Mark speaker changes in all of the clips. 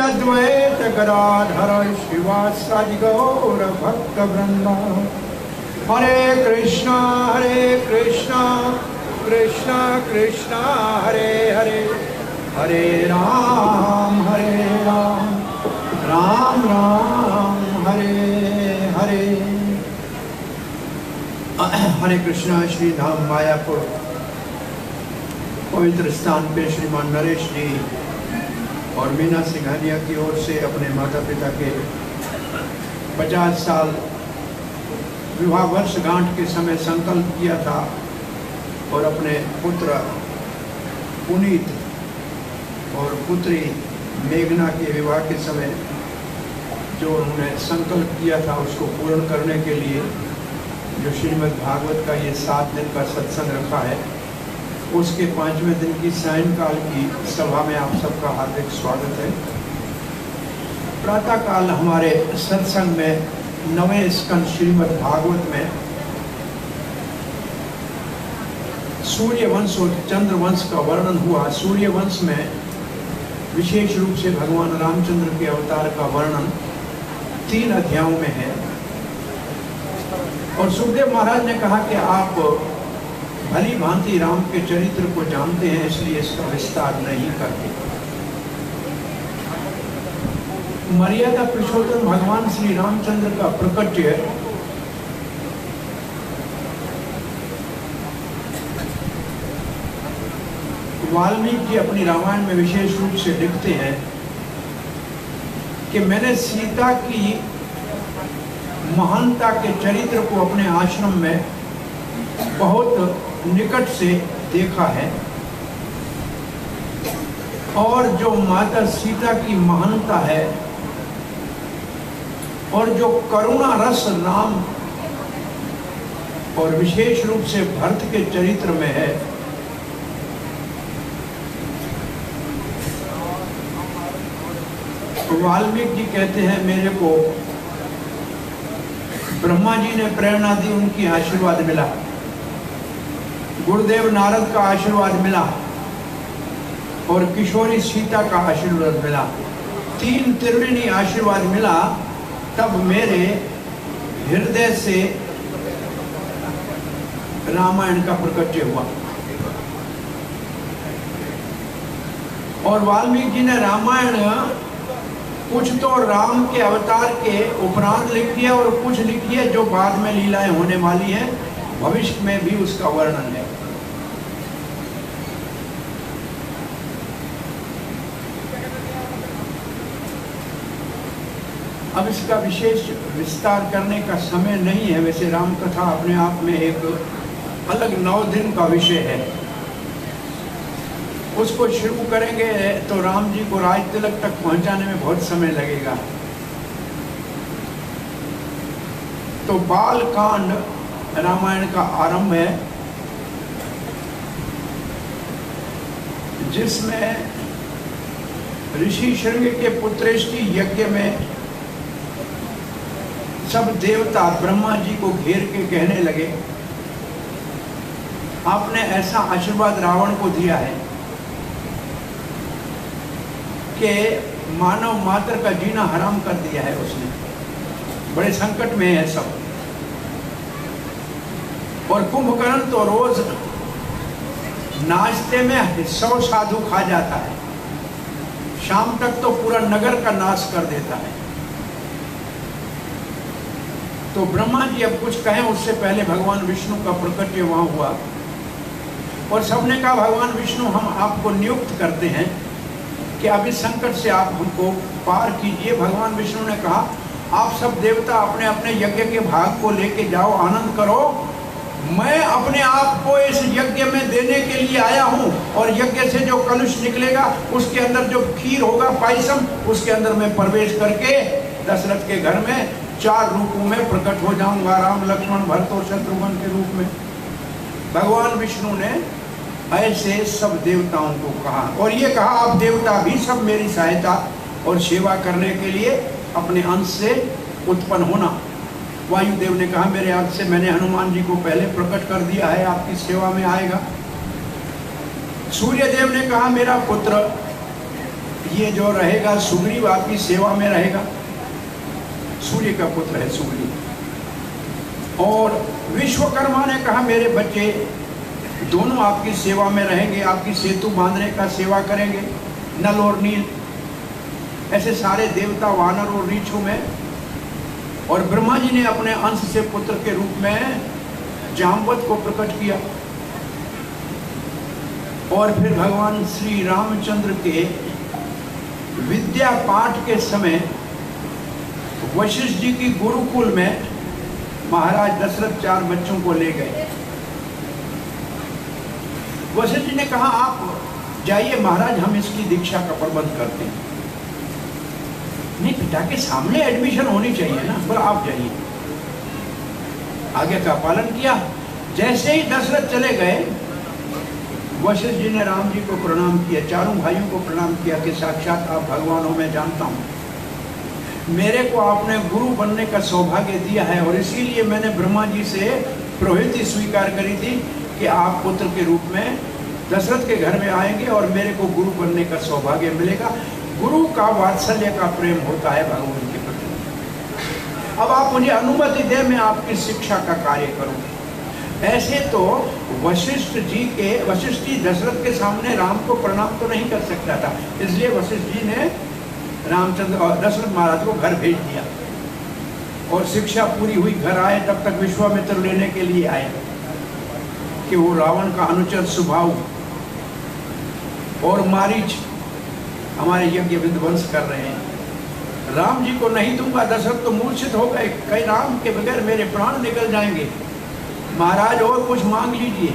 Speaker 1: अद्वैत गदाधर शिवासादि गौर भक्त वृंदा। हरे कृष्णा कृष्णा कृष्णा हरे हरे, हरे राम राम राम हरे हरे। हरे कृष्णा। श्री धाम मायापुर पवित्र स्थान पे श्रीमान नरेश जी और मीना सिंघानिया की ओर से अपने माता पिता के 50 साल विवाह वर्षगांठ के समय संकल्प किया था और अपने पुत्र पुनीत और पुत्री मेघना के विवाह के समय जो उन्होंने संकल्प किया था उसको पूर्ण करने के लिए जो श्रीमद् भागवत का ये 7 दिन का सत्संग रखा है, उसके 5वें दिन की सायंकाल की सभा में आप सबका हार्दिक स्वागत है। प्रातःकाल हमारे सत्संग में 9वें स्कंद श्रीमद् भागवत में सूर्य वंश और चंद्र वंश का वर्णन हुआ। सूर्य वंश में विशेष रूप से भगवान रामचंद्र के अवतार का वर्णन 3 अध्यायों में है और सुखदेव महाराज ने कहा कि आप भली भांति राम के चरित्र को जानते हैं, इसलिए इसका विस्तार नहीं करते। मर्यादा पुरुषोत्तम भगवान श्री रामचंद्र का प्रकट्य वाल्मीकि जी अपनी रामायण में विशेष रूप से लिखते हैं कि मैंने सीता की महानता के चरित्र को अपने आश्रम में बहुत निकट से देखा है और जो माता सीता की महानता है और जो करुणा रस राम और विशेष रूप से भरत के चरित्र में है, वाल्मीकि जी कहते हैं मेरे को ब्रह्मा जी ने प्रेरणा दी, उनकी आशीर्वाद मिला, गुरुदेव नारद का आशीर्वाद मिला और किशोरी सीता का आशीर्वाद मिला। 3 त्रिवेणी आशीर्वाद मिला, तब मेरे हृदय से रामायण का प्रकट्य हुआ। और वाल्मीकि जी ने रामायण कुछ तो राम के अवतार के उपरांत लिखी है और कुछ लिखी है जो बाद में लीलाएं होने वाली हैं, भविष्य में भी उसका वर्णन है। अब इसका विशेष विस्तार करने का समय नहीं है। वैसे राम कथा अपने आप में एक अलग 9 दिन का विषय है। उसको शुरू करेंगे तो राम जी को राज तिलक तक पहुंचाने में बहुत समय लगेगा। तो बाल कांड रामायण का आरंभ है, जिसमें ऋषि श्रृंग के पुत्रेष्टि यज्ञ में सब देवता ब्रह्मा जी को घेर के कहने लगे, आपने ऐसा आशीर्वाद रावण को दिया है कि मानव मात्र का जीना हराम कर दिया है उसने, बड़े संकट में है सब। और कुंभकर्ण तो रोज नाश्ते में 100 साधु खा जाता है, शाम तक तो पूरा नगर का नाश कर देता है। तो ब्रह्मा जी अब कुछ कहें उससे पहले भगवान विष्णु का प्रकट्य वहां हुआ और सबने कहा भगवान विष्णु हम आपको नियुक्त करते हैं कि अब इस संकट से आप हमको पार कीजिए। भगवान विष्णु ने कहा आप सब देवता अपने अपने यज्ञ के भाग को लेके जाओ, आनंद करो, मैं अपने आप को इस यज्ञ में देने के लिए आया हूँ और यज्ञ से जो कलुष निकलेगा उसके अंदर जो खीर होगा पायसम, उसके अंदर मैं प्रवेश करके दशरथ के घर में 4 रूपों में प्रकट हो जाऊंगा, राम लक्ष्मण भरत और शत्रुघ्न के रूप में। भगवान विष्णु ने ऐसे सब देवताओं को कहा और ये कहा आप देवता भी सब मेरी सहायता और सेवा करने के लिए अपने अंश से उत्पन्न होना। वायुदेव ने कहा मेरे अंश से मैंने हनुमान जी को पहले प्रकट कर दिया है, आपकी सेवा में आएगा। सूर्यदेव ने कहा मेरा पुत्र ये जो रहेगा सुग्रीव आपकी सेवा में रहेगा, सूर्य का पुत्र है सुग्रीव। और विश्वकर्मा ने कहा मेरे बच्चे दोनों आपकी सेवा में रहेंगे, आपकी सेतु बांधने का सेवा करेंगे, नल और नील, ऐसे सारे देवता वानर और रीछों में। और ब्रह्मा जी ने अपने अंश से पुत्र के रूप में जामवत को प्रकट किया। और फिर भगवान श्री रामचंद्र के विद्या पाठ के समय वशिष्ठ जी की गुरुकुल में महाराज दशरथ 4 बच्चों को ले गए। वशिष्ठ जी ने कहा आप जाइए महाराज, हम इसकी दीक्षा का प्रबंध करते हैं। नहीं, पिता के सामने एडमिशन होनी चाहिए ना, बोला आप जाइए। आगे का पालन किया। जैसे ही दशरथ चले गए, वशिष्ठ जी ने राम जी को प्रणाम किया, चारों भाइयों को प्रणाम किया कि साक्षात आप भगवान हो, मैं जानता हूँ, मेरे को आपने गुरु बनने का सौभाग्य दिया है और इसीलिए मैंने ब्रह्मा जी से प्रोहित स्वीकार करी थी कि आप पुत्र के रूप में दशरथ के घर में आएंगे और मेरे को गुरु बनने का सौभाग्य मिलेगा। गुरु का वात्सल्य का प्रेम होता है भगवान के प्रति। अब आप मुझे अनुमति दें, मैं आपकी शिक्षा का कार्य करूं। ऐसे तो वशिष्ठ जी दशरथ के सामने राम को प्रणाम तो नहीं कर सकता था, इसलिए वशिष्ठ जी ने रामचंद्र और दशरथ महाराज को घर भेज दिया। और शिक्षा पूरी हुई, घर आए, तब तक विश्वामित्र लेने के लिए आए कि वो रावण का अनुचर सुभाव और मारीच हमारे यज्ञ विध्वंस कर रहे हैं, राम जी को नहीं दूंगा। दशरथ तो मूर्छित हो गए, कई राम के बगैर मेरे प्राण निकल जाएंगे, महाराज और कुछ मांग लीजिए।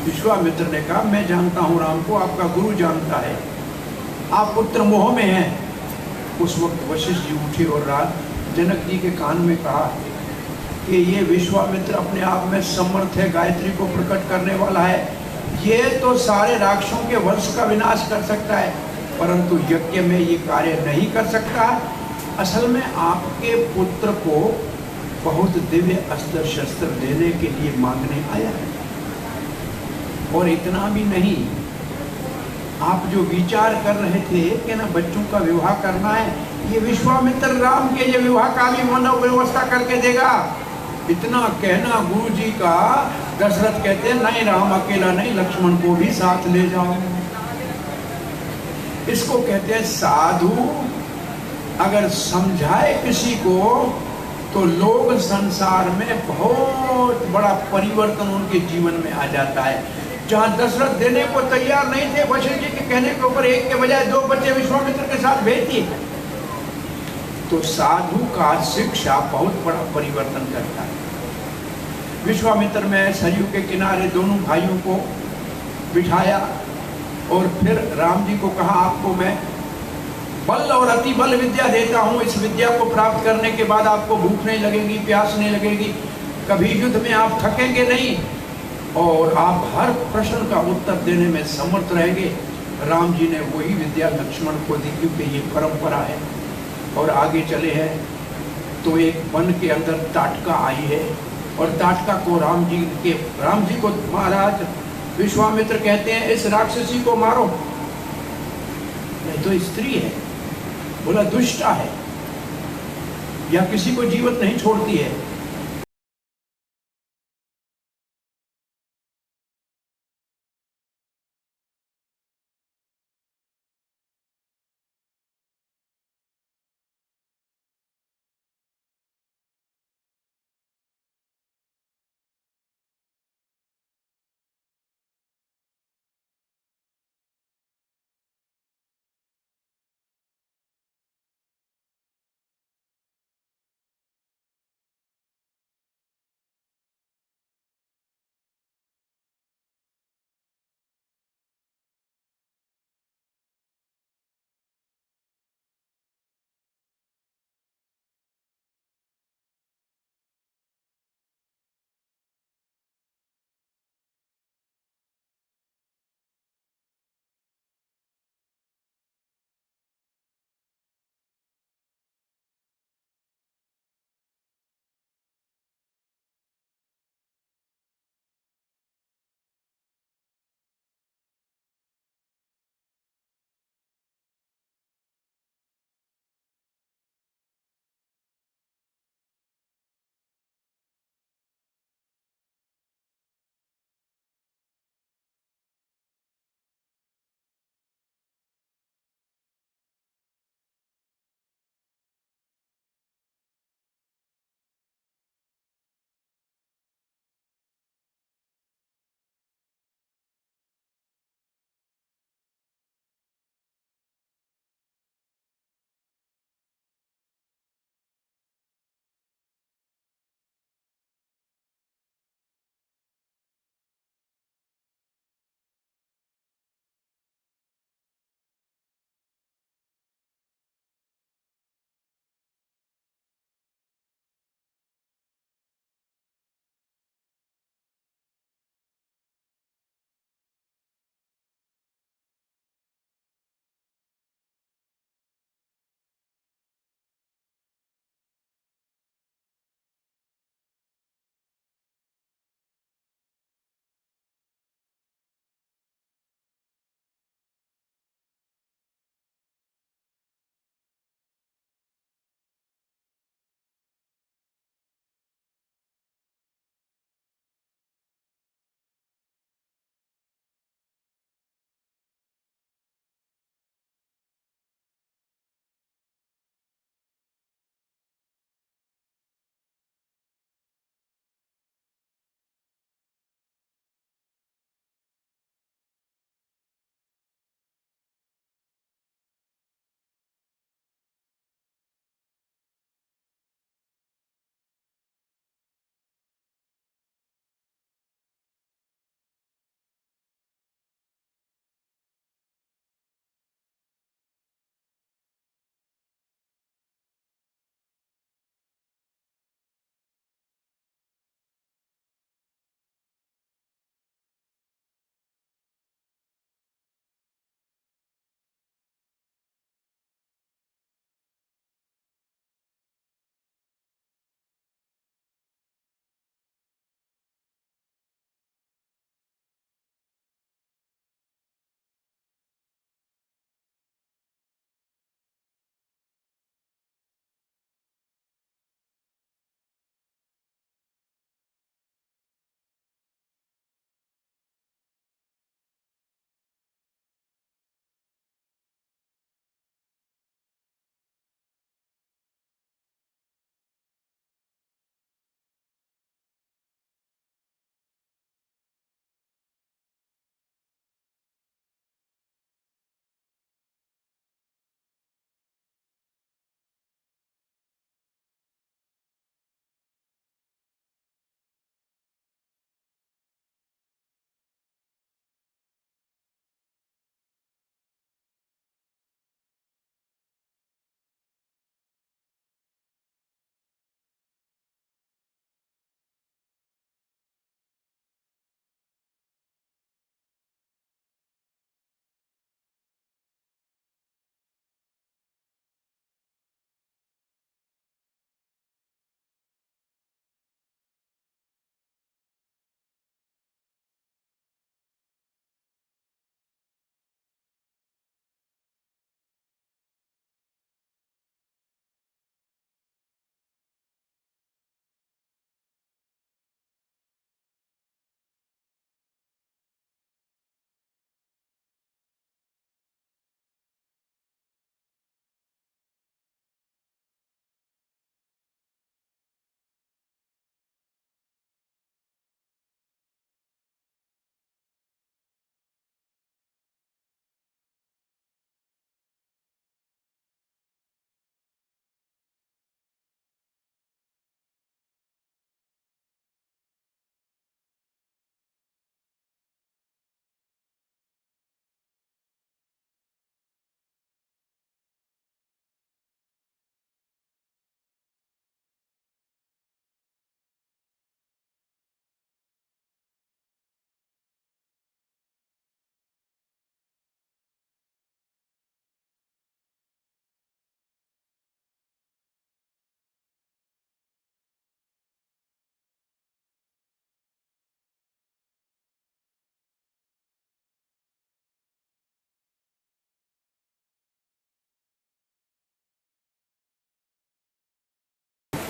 Speaker 1: विश्वामित्र ने कहा मैं जानता हूं राम को, आपका गुरु जानता है, आप पुत्र मोह में हैं। उस वक्त वशिष्ठ जी उठे और रात जनक जी के कान में कहा कि ये विश्वामित्र अपने आप में समर्थ है, गायत्री को प्रकट करने वाला है, ये तो सारे राक्षसों के वंश का विनाश कर सकता है, परंतु यज्ञ में ये कार्य नहीं कर सकता। असल में आपके पुत्र को बहुत दिव्य अस्त्र शस्त्र देने के लिए मांगने आया है। और इतना भी नहीं, आप जो विचार कर रहे थे कि ना बच्चों का विवाह करना है, ये विश्वामित्र राम के लिए विवाह का भी मानव व्यवस्था करके देगा। इतना कहना गुरु जी का, दशरथ कहते हैं नहीं राम अकेला नहीं, लक्ष्मण को भी साथ ले जाओ। इसको कहते हैं साधु अगर समझाए किसी को तो लोग संसार में बहुत बड़ा परिवर्तन उनके जीवन में आ जाता है। जहां दशरथ देने को तैयार नहीं थे, वशिष्ठ जी के कहने के ऊपर एक के बजाय 2 बच्चे विश्वामित्र के साथ भेज दिए। तो साधु का शिक्षा बहुत बड़ा परिवर्तन करता है। विश्वामित्र में सरयू के किनारे दोनों भाइयों को बिठाया और फिर राम जी को कहा आपको मैं बल और अति बल विद्या देता हूँ, इस विद्या को प्राप्त करने के बाद आपको भूख नहीं लगेगी, प्यास नहीं लगेगी, कभी युद्ध में आप थकेंगे नहीं और आप हर प्रश्न का उत्तर देने में समर्थ रहेंगे। राम जी ने वही विद्या लक्ष्मण को दी क्योंकि ये परंपरा है। और आगे चले हैं तो एक वन के अंदर ताटका आई है और ताटका को राम जी को महाराज विश्वामित्र कहते हैं इस राक्षसी को मारो। नहीं तो स्त्री है, बोला दुष्टा है या किसी को जीवित नहीं छोड़ती है।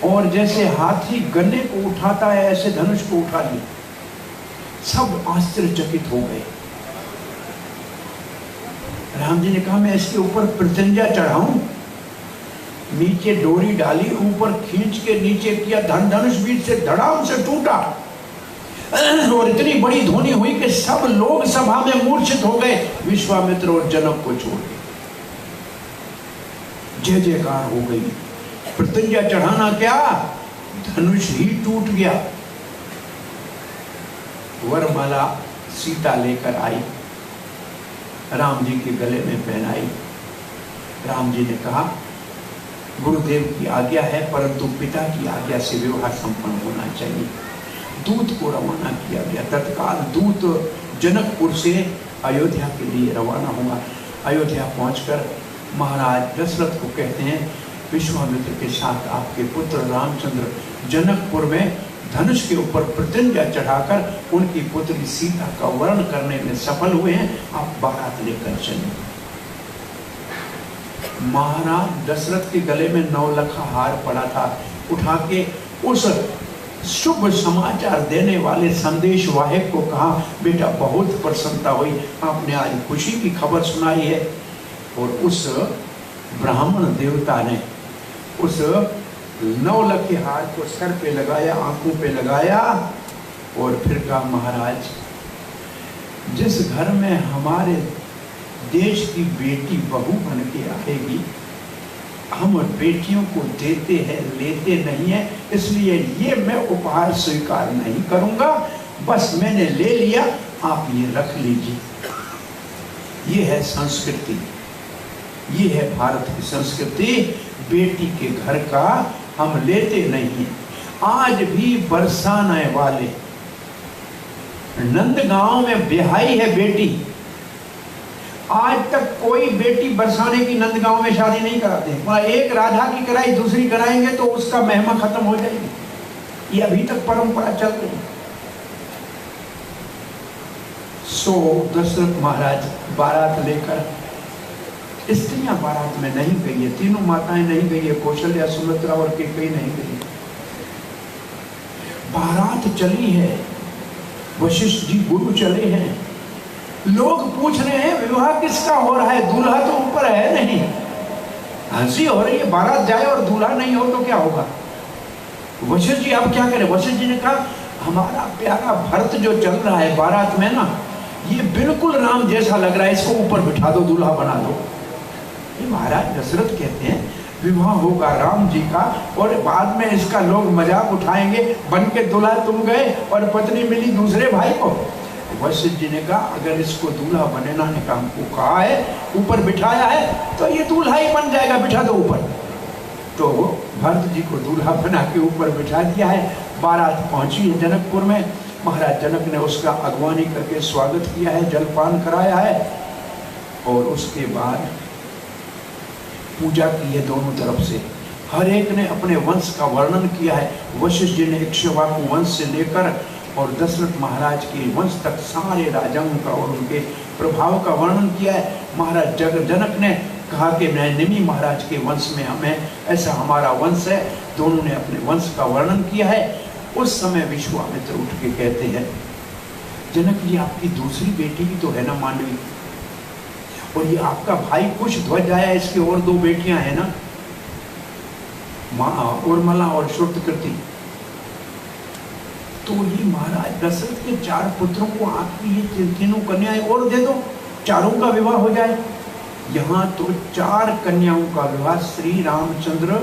Speaker 1: और जैसे हाथी गन्ने को उठाता है ऐसे धनुष को उठा लिया। सब आश्चर्यचकित हो गए। राम जी ने कहा मैं इसके ऊपर प्रत्यंजा चढ़ाऊं। नीचे डोरी डाली, ऊपर खींच के नीचे किया, धनुष बीच से धड़ाम से टूटा और इतनी बड़ी ध्वनि हुई कि सब लोग सभा में मूर्छित हो गए, विश्वामित्र और जनक को छोड़ के। जय जयकार हो गई। प्रत्यंजा चढ़ाना क्या, धनुष ही टूट गया। वरमाला सीता लेकर आई, राम जी के गले में पहनाई। राम जी ने कहा गुरुदेव की आज्ञा है, परंतु पिता की आज्ञा से विवाह संपन्न होना चाहिए। दूत को रवाना किया गया। तत्काल दूत जनकपुर से अयोध्या के लिए रवाना हुआ। अयोध्या पहुंचकर महाराज दशरथ को कहते हैं विश्वामित्र के साथ आपके पुत्र रामचंद्र जनकपुर में धनुष के ऊपर प्रत्यंजा चढ़ाकर उनकी पुत्री सीता का वर्ण करने में सफल हुए हैं, आप बारात लेकर चलें। महाराज दशरथ के गले में 9 लखा हार पड़ा था, उठा के उस शुभ समाचार देने वाले संदेश वाहक को कहा बेटा बहुत प्रसन्नता हुई, आपने आज खुशी की खबर सुनाई है। और उस ब्राह्मण देवता ने उस 9 लखे हार को सर पे लगाया, आंखों पे लगाया और फिर कहा महाराज जिस घर में हमारे देश की बेटी बहू बन के आएगी, हम बेटियों को देते हैं लेते नहीं है, इसलिए ये मैं उपहार स्वीकार नहीं करूंगा, बस मैंने ले लिया, आप ये रख लीजिए। ये है संस्कृति, ये है भारत की संस्कृति। बेटी के घर का हम लेते नहीं हैं। आज भी बरसाने वाले नंदगांव में ब्याही है बेटी, आज तक कोई बेटी बरसाने की नंदगांव में शादी नहीं कराते हैं। एक राधा की कराई दूसरी कराएंगे तो उसका महिमा खत्म हो जाएगी। ये अभी तक परंपरा चल रही है। सो दशरथ महाराज बारात लेकर, स्त्रियां बारात में नहीं गई है, तीनों माताएं नहीं गई है, कौशल्या सुमित्रा और कैकेयी नहीं गई। बारात चली है, वशिष्ठ जी गुरु चले हैं। लोग पूछ रहे हैं विवाह किसका हो रहा है, दूल्हा तो ऊपर है नहीं। हंसी हो रही है, बारात जाए और दूल्हा नहीं हो तो क्या होगा। वशिष्ठ जी आप क्या करें। वशिष्ठ जी ने कहा हमारा प्यारा भरत जो चल रहा है बारात में ना, ये बिल्कुल राम जैसा लग रहा है, इसको ऊपर बिठा दो, दूल्हा बना दो। ये महाराज दशरथ कहते हैं विवाह होगा राम जी का और बाद में इसका लोग मजाक उठाएंगे, बन के दूल्हा तुम गए और पत्नी मिली दूसरे भाई को। वशिष्ठ जी ने कहा अगर इसको दूल्हा बनेना ने काम को कहा है, ऊपर बिठाया है, तो ये दूल्हा ही बन जाएगा, बिठा दो ऊपर। तो भरत जी को दूल्हा बना के ऊपर बिठा दिया है। बारात पहुंची है जनकपुर में। महाराज जनक ने उसका अगवानी करके स्वागत किया है, जलपान कराया है और उसके बाद पूजा की है दोनों तरफ से। हर एक ने अपने वंश का वर्णन किया है। वशिष्ठ जी ने इक्ष्वाकु वंश से लेकर और दशरथ महाराज के वंश तक सारे राजाओं का और उनके प्रभाव का वर्णन किया है। महाराज जनक ने कहा कि मैं निमि महाराज के वंश में हमें ऐसा हमारा वंश है। दोनों ने अपने वंश का वर्णन किया है। उस समय विश्वामित्र उठ के कहते हैं जनक जी आपकी दूसरी बेटी भी तो है ना मांडवी, और ये आपका भाई कुश ध्वज आया, इसकी और 2 बेटियां हैं ना, उर्मिला और श्रुतकृति। तो ये महाराज दशरथ के 4 पुत्रों को आपकी ये तीनों कन्याएं और दे दो, चारों का विवाह हो जाए। यहाँ तो 4 कन्याओं का विवाह श्री रामचंद्र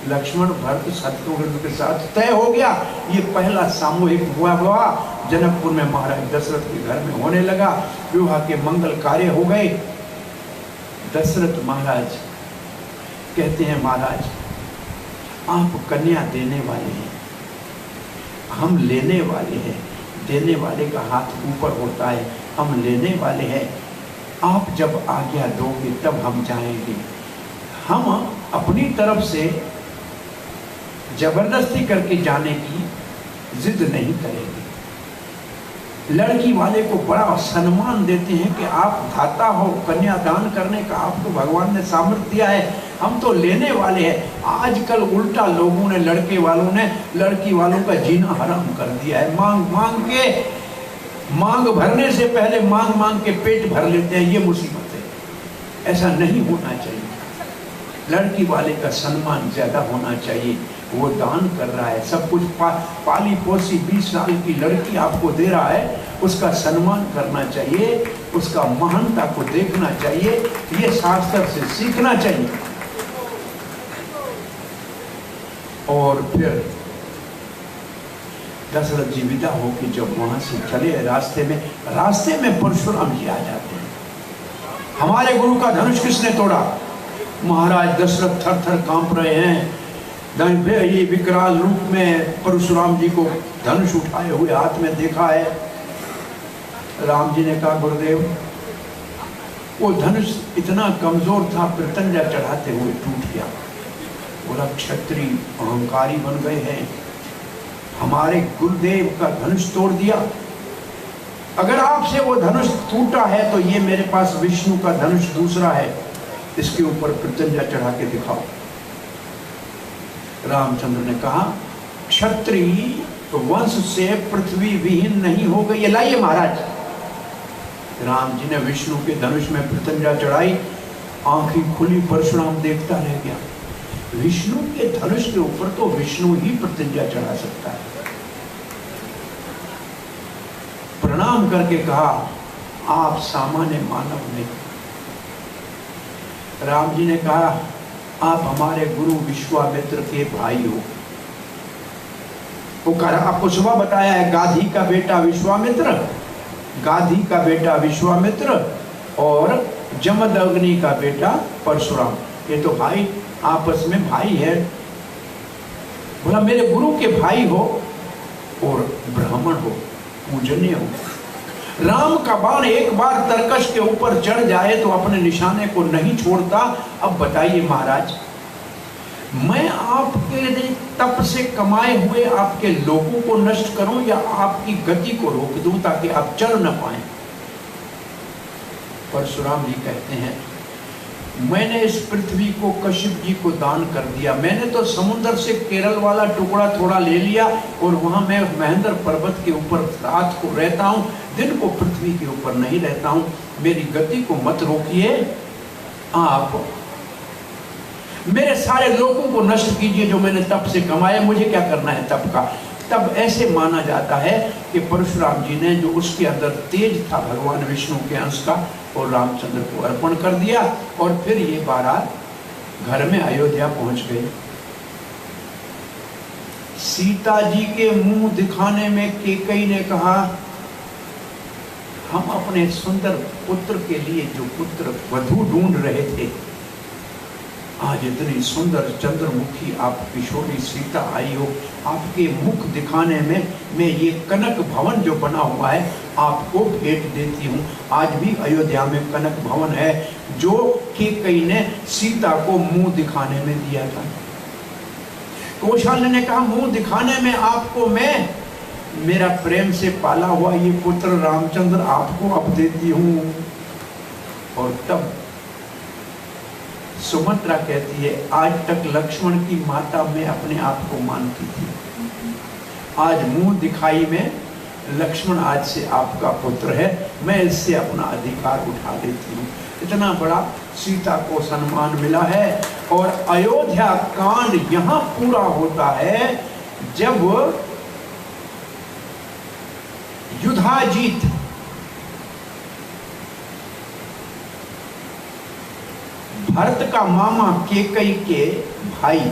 Speaker 1: लक्ष्मण भरत शत्रुघ्न के साथ तय हो गया। ये पहला सामूहिक विवाह जनकपुर में महाराज दशरथ के घर में होने लगा। विवाह के मंगल कार्य हो गए। दशरथ महाराज कहते हैं महाराज आप कन्या देने वाले हैं, हम लेने वाले हैं। देने वाले का हाथ ऊपर होता है, हम लेने वाले हैं। आप जब आज्ञा दोगे तब हम जाएंगे। हम अपनी तरफ से जबरदस्ती करके जाने की जिद नहीं करेंगे। लड़की वाले को बड़ा सम्मान देते हैं कि आप दाता हो, कन्यादान करने का आपको भगवान ने सामर्थ्य दिया है, हम तो लेने वाले हैं। आजकल उल्टा लोगों ने, लड़के वालों ने लड़की वालों का जीना हराम कर दिया है। मांग मांग के, मांग भरने से पहले मांग मांग के पेट भर लेते हैं। ये मुसीबत है, ऐसा नहीं होना चाहिए। लड़की वाले का सम्मान ज्यादा होना चाहिए। वो दान कर रहा है, सब कुछ पाली पोसी 20 साल की लड़की आपको दे रहा है, उसका सम्मान करना चाहिए, उसका महानता को देखना चाहिए। ये शास्त्र से सीखना चाहिए। और फिर दशरथ जी विदा होकर जब वहां से चले, रास्ते में परशुराम जी आ जाते हैं। हमारे गुरु का धनुष किसने तोड़ा? महाराज दशरथ थर थर कांप रहे हैं। ये विकराल रूप में परशुराम जी को धनुष उठाए हुए हाथ में देखा है। राम जी ने कहा, गुरुदेव, वो धनुष इतना कमजोर था, प्रत्यंजा चढ़ाते हुए टूट गया। बोला, क्षत्रिय अहंकारी बन गए हैं, हमारे गुरुदेव का धनुष तोड़ दिया। अगर आपसे वो धनुष टूटा है तो ये मेरे पास विष्णु का धनुष दूसरा है, इसके ऊपर प्रत्यंजा चढ़ा के दिखाओ। रामचंद्र ने कहा, क्षत्रिय वंश से पृथ्वी विहीन नहीं हो गई। लाइए महाराज। राम जी ने विष्णु के धनुष में प्रत्यंजा चढ़ाई। आंखें खुली, परशुराम देखता रह गया। विष्णु के धनुष के ऊपर तो विष्णु ही प्रत्यंजा चढ़ा सकता है। प्रणाम करके कहा, आप सामान्य मानव नहीं। राम जी ने कहा, आप हमारे गुरु विश्वामित्र के भाई हो। वो कहा, आपको सुबह बताया है, गाधी का बेटा विश्वामित्र, गाधी का बेटा विश्वामित्र और जमदग्नि का बेटा परशुराम, ये तो भाई आपस में भाई है। बोला, मेरे गुरु के भाई हो और ब्राह्मण हो, पूजनीय हो। राम का बाण एक बार तरकश के ऊपर चढ़ जाए तो अपने निशाने को नहीं छोड़ता। अब बताइए महाराज, मैं आपके तप से कमाए हुए आपके लोगों को नष्ट करूं या आपकी गति को रोक दूं ताकि आप चल न पाए? परशुराम जी कहते हैं, मैंने इस पृथ्वी को कश्यप जी को दान कर दिया। मैंने तो समुद्र से केरल वाला टुकड़ा थोड़ा ले लिया और वहां मैं महेंद्र पर्वत के ऊपर रात को रहता हूं, दिन को पृथ्वी के ऊपर नहीं रहता हूं। मेरी गति को मत रोकिए, आप मेरे सारे लोगों को नष्ट कीजिए जो मैंने तप से कमाया। मुझे क्या करना है तप का? तब ऐसे माना जाता है कि परशुराम जी ने जो उसके अंदर तेज था भगवान विष्णु के अंश का, और रामचंद्र को अर्पण कर दिया। और फिर ये बारात घर में अयोध्या पहुंच गई। सीता जी के मुंह दिखाने में कैकेयी ने कहा, हम अपने सुंदर पुत्र के लिए जो पुत्र वधू ढूंढ रहे थे, आज इतनी सुंदर चंद्रमुखी आप किशोरी सीता आई हो, आपके मुख दिखाने में मैं ये कनक भवन जो बना हुआ है आपको भेंट देती हूँ। आज भी अयोध्या में कनक भवन है जो कैकेयी ने सीता को मुंह दिखाने में दिया था। कौशल्य ने कहा, मुंह दिखाने में आपको मैं मेरा प्रेम से पाला हुआ ये पुत्र रामचंद्र आपको अब देती हूँ। और तब सुमित्रा कहती है, आज तक लक्ष्मण की माता मैं अपने आप को मानती थी, आज मुंह दिखाई में लक्ष्मण आज से आपका पुत्र है, मैं इससे अपना अधिकार उठा लेती हूँ। इतना बड़ा सीता को सम्मान मिला है। और अयोध्या कांड यहाँ पूरा होता है जब युधाजीत भरत का मामा कैकेयी के भाई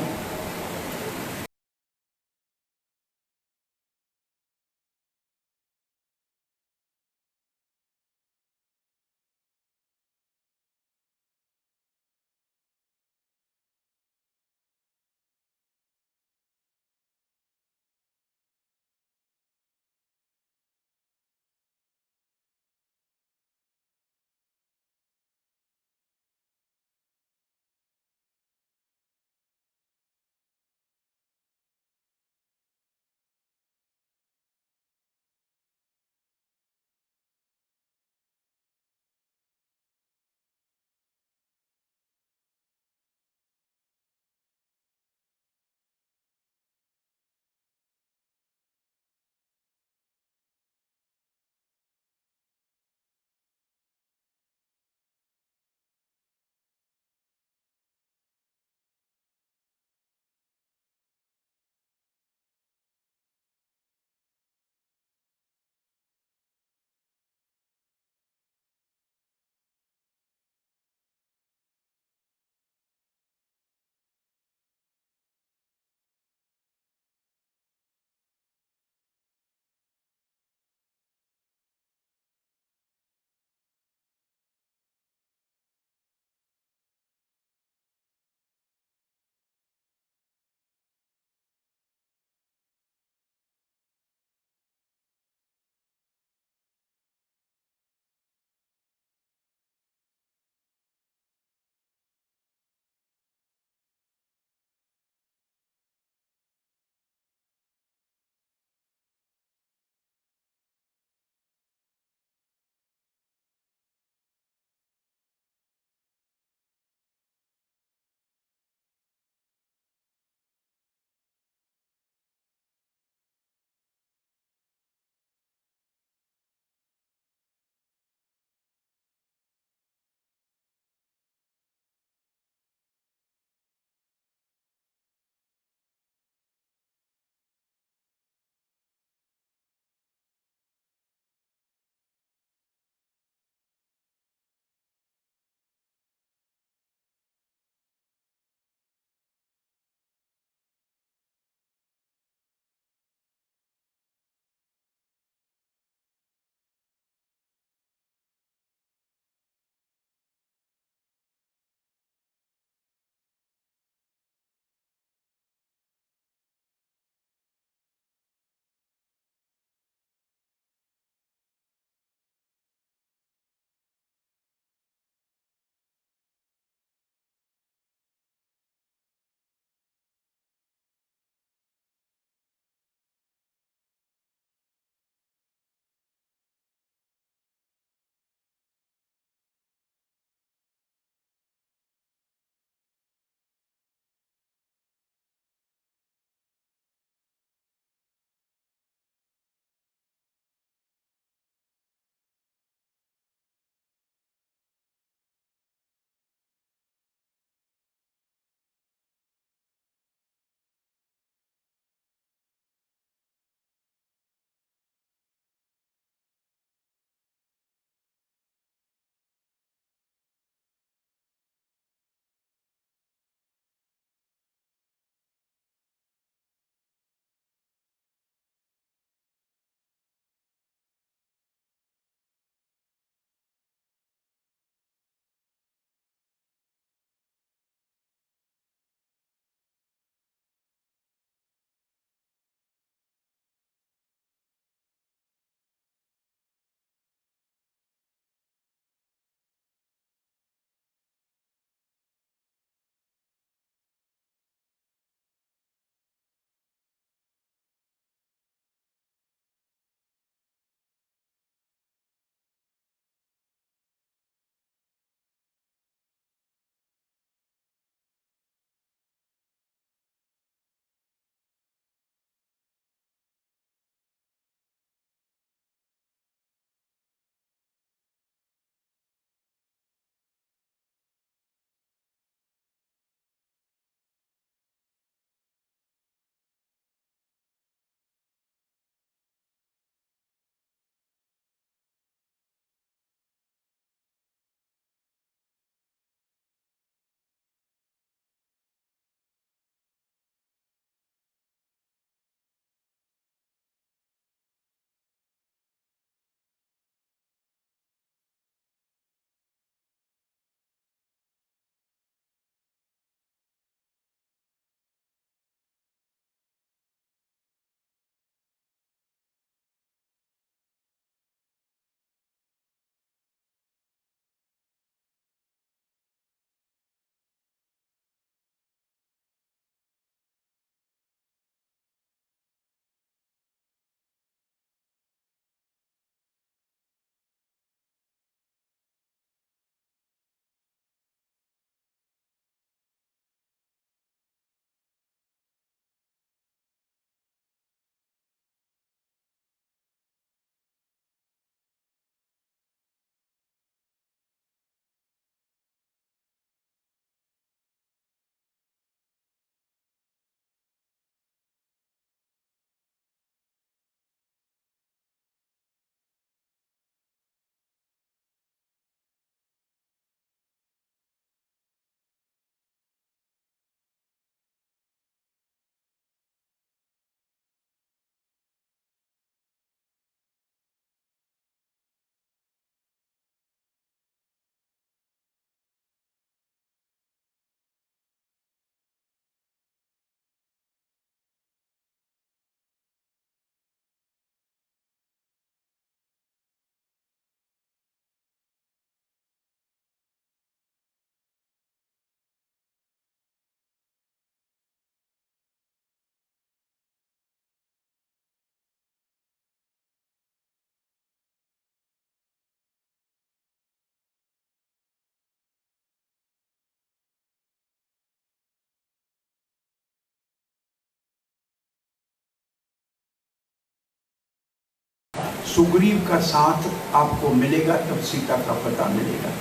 Speaker 1: सुग्रीव का साथ आपको मिलेगा, तब सीता का पता मिलेगा।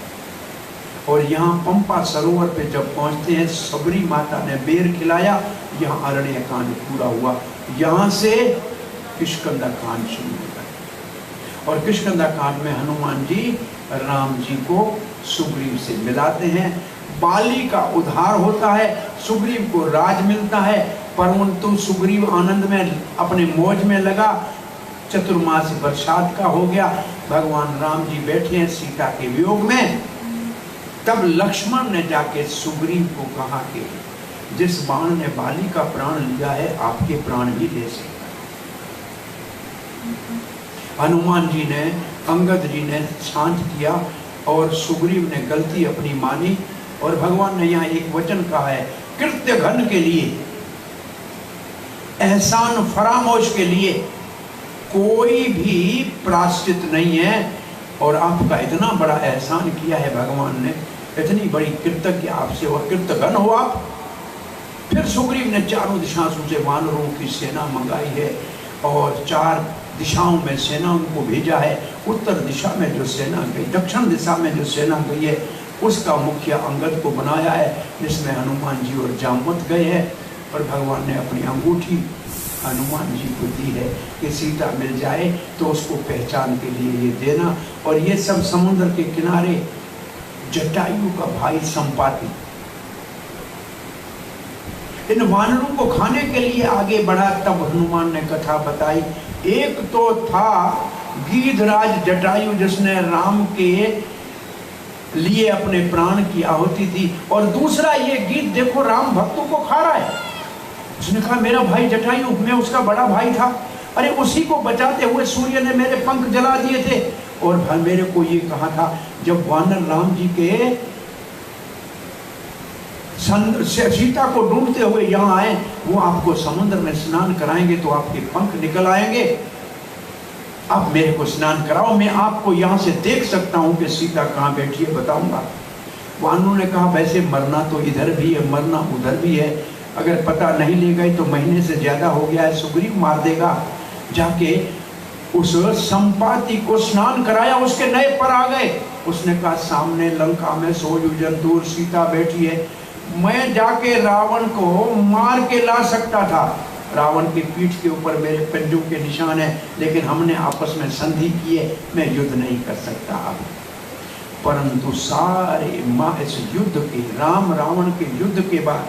Speaker 1: और यहाँ पंपा सरोवर पे जब पहुँचते हैं, सबरी माता ने बेर खिलाया, यहाँ अरण्य कांड पूरा हुआ। यहाँ से किष्किंधा कांड शुरू होता है और किष्किंधा कांड में हनुमान जी राम जी को सुग्रीव से मिलाते हैं। बाली का उद्धार होता है, सुग्रीव को राज मिलता है, परंतु सुग्रीव आनंद में अपने मौज में लगा। चतुर्मास बरसात का हो गया, भगवान राम जी बैठे हैं सीता के वियोग में। तब लक्ष्मण ने जाके सुग्रीव को कहा कि जिस बाण ने बाली का प्राण लिया है, आपके प्राण भी ले सकता है। हनुमान जी ने, अंगद जी ने शांत किया और सुग्रीव ने गलती अपनी मानी। और भगवान ने यहाँ एक वचन कहा है, कृत्य घन के लिए, एहसान फरामोश के लिए कोई भी प्रायश्चित नहीं है। और आपका इतना बड़ा एहसान किया है भगवान ने, इतनी बड़ी कृतज्ञ आपसे, और कृतघ्न हो आप। फिर सुग्रीव ने चारों दिशाओं से वानरों की सेना मंगाई है और 4 दिशाओं में सेना उनको भेजा है। उत्तर दिशा में जो सेना गई, दक्षिण दिशा में जो सेना गई है, उसका मुखिया अंगद को बनाया है, जिसमें हनुमान जी और जामवंत गए हैं। और भगवान ने अपनी अंगूठी हनुमान जी को दी है कि सीता मिल जाए तो उसको पहचान के लिए ये देना। और ये सब समुद्र के किनारे जटायु का भाई संपाति इन वानरों को खाने के लिए आगे बढ़ा। तब हनुमान ने कथा बताई। एक तो था गीधराज जटायु, जिसने राम के लिए अपने प्राण की आहुति दी, और दूसरा ये गीध देखो राम भक्तों को खा रहा है। उसने कहा मेरा भाई जटायु, मैं उसका बड़ा भाई था, अरे उसी को बचाते हुए सूर्य ने मेरे पंख जला दिए थे। और मेरे को ये कहा था, जब वानर राम जी के सीता को ढूंढते हुए यहाँ आए, वो आपको समुद्र में स्नान कराएंगे तो आपके पंख निकल आएंगे। आप मेरे को स्नान कराओ, मैं आपको यहाँ से देख सकता हूँ कि सीता कहाँ बैठी है, बताऊंगा। वानरों ने कहा वैसे मरना तो इधर भी है, मरना उधर भी है, अगर पता नहीं ले गए तो महीने से ज्यादा हो गया है, सुग्रीव मार देगा। जाके उस संपाति को स्नान कराया, उसके नए पर आ गए। उसने कहा सामने लंका में 100 योजन दूर सीता बैठी है, मैं जाके रावण को मार के ला सकता था। रावण की पीठ के ऊपर मेरे पंजों के निशान है, लेकिन हमने आपस में संधि की है, मैं युद्ध नहीं कर सकता अब। परंतु सारे इस युद्ध के, राम रावण के युद्ध के बाद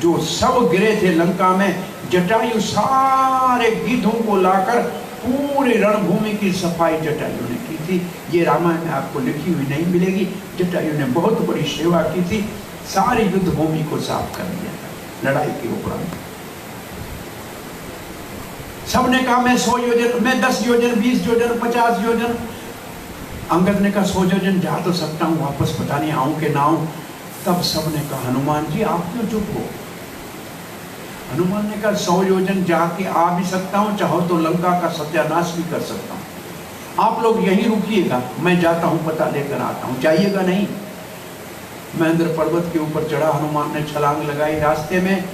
Speaker 1: जो सब गिरे थे लंका में, जटायु सारे गीधों को लाकर पूरी रणभूमि की सफाई जटायु ने की थी। ये रामायण में आपको लिखी हुई नहीं मिलेगी। जटायु ने बहुत बड़ी सेवा की थी, सारी युद्ध भूमि को साफ कर दिया था लड़ाई के उपरांत। सबने कहा मैं 100 योजन, मैं 10 योजन, 20 योजन, 50 योजन। अंगद ने कहा 100 योजन जा तो सकता हूँ, वापस पता नहीं आऊं कि ना आऊं। तब सबने कहा हनुमान जी आप क्यों चुप हो? हनुमान ने कहा 100 योजन जाके आ भी सकता हूँ, चाहो तो लंका का सत्यानाश भी कर सकता हूँ। आप लोग यहीं रुकिएगा, मैं जाता हूँ, पता लेकर आता हूँ, जाइएगा नहीं। महेंद्र पर्वत के ऊपर चढ़ा, हनुमान ने छलांग लगाई, रास्ते में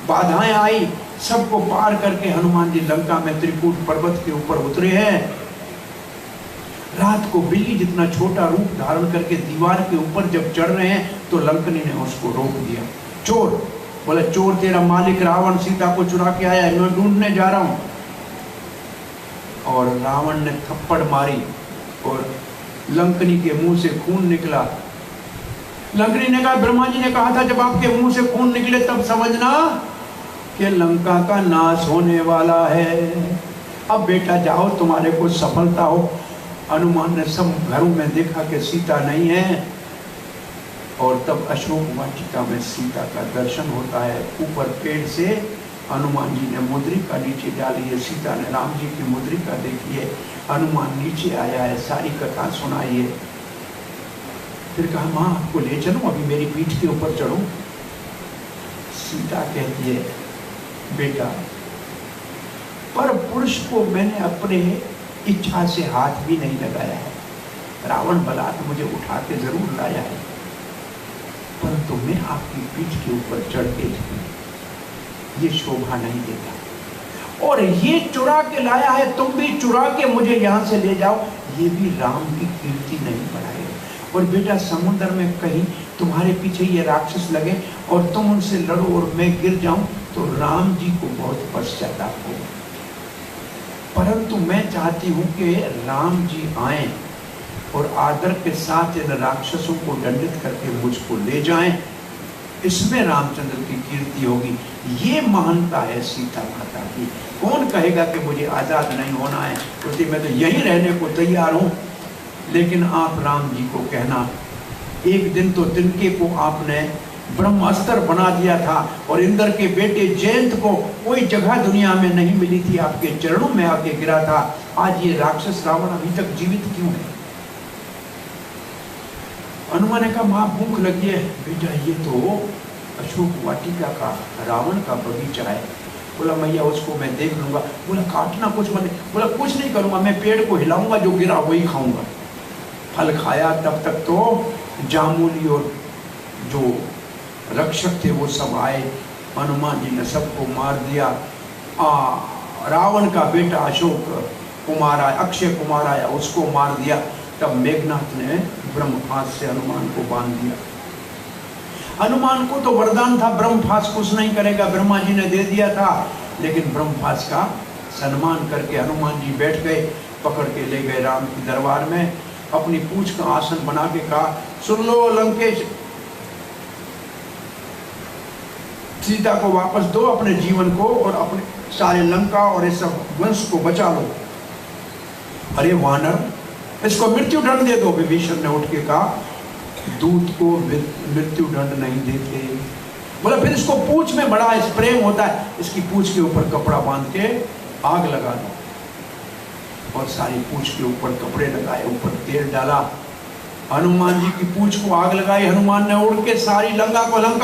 Speaker 1: बाधाएं आई, सबको पार करके हनुमान जी लंका में त्रिकूट पर्वत के ऊपर उतरे हैं। रात को बिल्ली जितना छोटा रूप धारण करके दीवार के ऊपर जब चढ़ रहे हैं तो लंकनी ने उसको रोक दिया। चोर बोले, चोर तेरा मालिक रावण सीता को चुरा के आया है, मैं ढूंढने जा रहा हूं। और रावण ने थप्पड़ मारी और लंकनी के मुंह से खून निकला। लंकनी ने कहा, ब्रह्मा जी ने कहा था जब आपके मुंह से खून निकले तब समझना कि लंका का नाश होने वाला है। अब बेटा जाओ, तुम्हारे को सफलता हो। हनुमान ने सब घरों में देखा कि सीता नहीं है, और तब अशोक वाटिका में सीता का दर्शन होता है। ऊपर पेड़ से हनुमान जी ने मुद्रिका नीचे डाली है, सीता ने राम जी की मुद्रिका देखी है, हनुमान नीचे आया है, सारी कथा सुनाई है। फिर कहा माँ आपको ले चलूं, अभी मेरी पीठ के ऊपर चढ़ूं? सीता कहती है बेटा, पर पुरुष को मैंने अपने इच्छा से हाथ भी नहीं लगाया है। रावण बलात् मुझे उठा के जरूर लाया है, परंतु मैं आपकी पीठ के ऊपर चढ़ के ये शोभा नहीं देता। और ये चुरा के लाया है, तुम भी चुरा के मुझे यहाँ से ले जाओ, ये भी राम की कीर्ति नहीं बढ़ाएगा। और बेटा समुद्र में कहीं तुम्हारे पीछे ये राक्षस लगे और तुम उनसे लड़ो और मैं गिर जाऊं तो राम जी को बहुत पश्चाताप होगा। परंतु मैं चाहती हूं कि राम जी आए और आदर के साथ इन राक्षसों को दंडित करके मुझको ले जाएं, इसमें रामचंद्र की कीर्ति होगी। ये महानता है सीता माता की। कौन कहेगा कि मुझे आजाद नहीं होना है, क्योंकि मैं तो यहीं रहने को तैयार हूं। लेकिन आप राम जी को कहना, एक दिन तो तिनके को आपने ब्रह्मास्त्र बना दिया था और इंद्र के बेटे जयंत को कोई जगह दुनिया में नहीं मिली थी, आपके चरणों में आके गिरा था। आज ये राक्षस रावण अभी तक जीवित क्यों है? हनुमान ने कहा मां भूख लगी है। बेटा ये तो अशोक वाटिका का रावण का बगीचा है। बोला मैया उसको मैं देख लूंगा। बोला काटना कुछ मत। बोला कुछ नहीं करूंगा, मैं पेड़ को हिलाऊंगा, जो गिरा वही खाऊंगा। फल खाया, तब तक तो जामुनी और जो रक्षक थे वो सब आए, हनुमान जी ने सबको मार दिया। रावण का बेटा अशोक कुमार आया, अक्षय कुमार आया, उसको मार दिया। तब मेघनाथ ने ब्रह्मपाश से हनुमान को बांध दिया। हनुमान को तो वरदान था ब्रह्मपाश कुछ नहीं करेगा, ब्रह्मा जी ने दे दिया था। लेकिन ब्रह्मपाश का सम्मान करके हनुमान जी बैठ गए, पकड़ के ले गए राम की दरबार में, अपनी पूंछ का आसन बना के कहा सुन लो लंकेश, सीता को वापस दो, अपने जीवन को और अपने सारे लंका और इस सब वंश को बचा लो। अरे वानर, इसको मृत्यु दंड दे दो। विभीषण ने उठ के कहा दूत को मृत्यु दंड नहीं देते। बोला फिर इसको पूंछ में बड़ा इस प्रेम होता है, इसकी पूंछ के ऊपर कपड़ा बांध के आग लगा दो। और सारी पूंछ के ऊपर कपड़े लगाए, ऊपर तेल डाला, हनुमान जी की पूंछ को आग लगाई। हनुमान ने उड़ के सारी लंका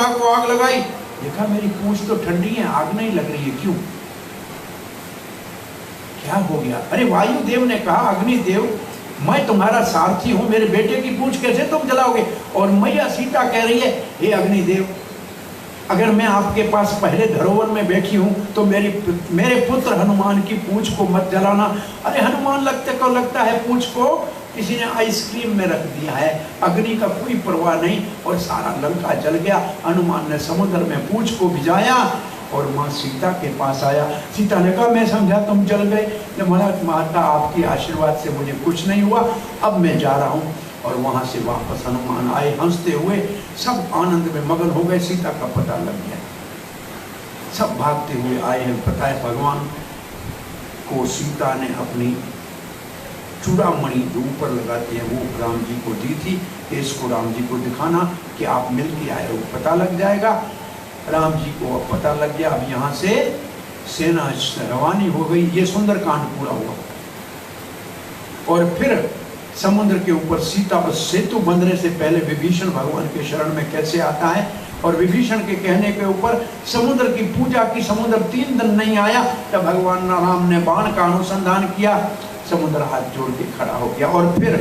Speaker 1: को आग लगाई। देखा मेरी पूंछ तो ठंडी है, आग नहीं लग रही है, क्यों? क्या हो गया? अरे वायुदेव ने कहा अग्निदेव मैं तुम्हारा सारथी हूं, मेरे बेटे की पूंछ कैसे तुम जलाओगे? और मैया सीता कह रही है हे अग्निदेव, अगर मैं आपके पास पहले धरोवर में बैठी हूं तो मेरे पुत्र हनुमान की पूंछ को मत जलाना। अरे हनुमान लगता है पूंछ को किसी ने आइसक्रीम में रख दिया है, अग्नि का कोई परवाह नहीं, और सारा लंका जल गया। हनुमान ने समुद्र में पूंछ को भिजाया और माँ सीता के पास आया। सीता ने कहा मैं समझा तुम जल गए। बोला माता आपकी आशीर्वाद से मुझे कुछ नहीं हुआ, अब मैं जा रहा हूँ। और वहाँ से वापस हनुमान आए हंसते हुए, सब आनंद में मगन हो गए। सीता का पता लग गया, सब भागते हुए आए हैं। पता है भगवान को सीता ने अपनी चूड़ामणि जो ऊपर लगाते हैं वो राम जी को दी थी कि इसको राम जी को दिखाना कि आप मिल के आए हो, पता लग जाएगा। राम जी को अब पता लग गया। अब यहाँ से सेना रवानी हो गई। ये सुंदर कांड पूरा हुआ। और फिर समुद्र के ऊपर सीता पर सेतु बंधने से पहले विभीषण भगवान के शरण में कैसे आता है, और विभीषण के कहने के ऊपर समुद्र की पूजा की। समुद्र 3 दिन नहीं आया, तब भगवान राम ने बाण का अनुसंधान किया, समुद्र हाथ जोड़ के खड़ा हो गया। और फिर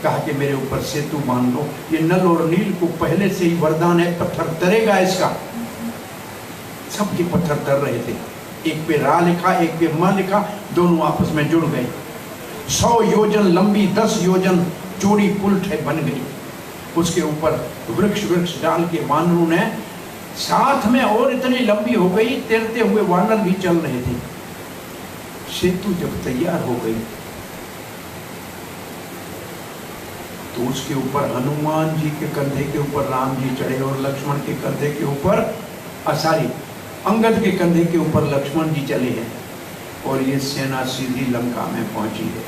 Speaker 1: कहा कि मेरे ऊपर सेतु बांध लो। ये नल और नील को पहले से ही वरदान है, पत्थर तरेगा इसका। सबके पत्थर तर रहे थे, एक पे रा लिखा, एक पे म लिखा, दोनों आपस में जुड़ गए। 100 योजन लंबी 10 योजन चौड़ी पुल बन गई। उसके ऊपर वृक्ष डाल के वानरों ने साथ में, और इतनी लंबी हो गई तैरते हुए वानर भी चल रहे थे। सेतु जब तैयार हो गई तो उसके ऊपर हनुमान जी के कंधे के ऊपर राम जी चढ़े और लक्ष्मण के कंधे के ऊपर अंगद के कंधे के ऊपर लक्ष्मण जी चले हैं। और ये सेना सीधी लंका में पहुंची है।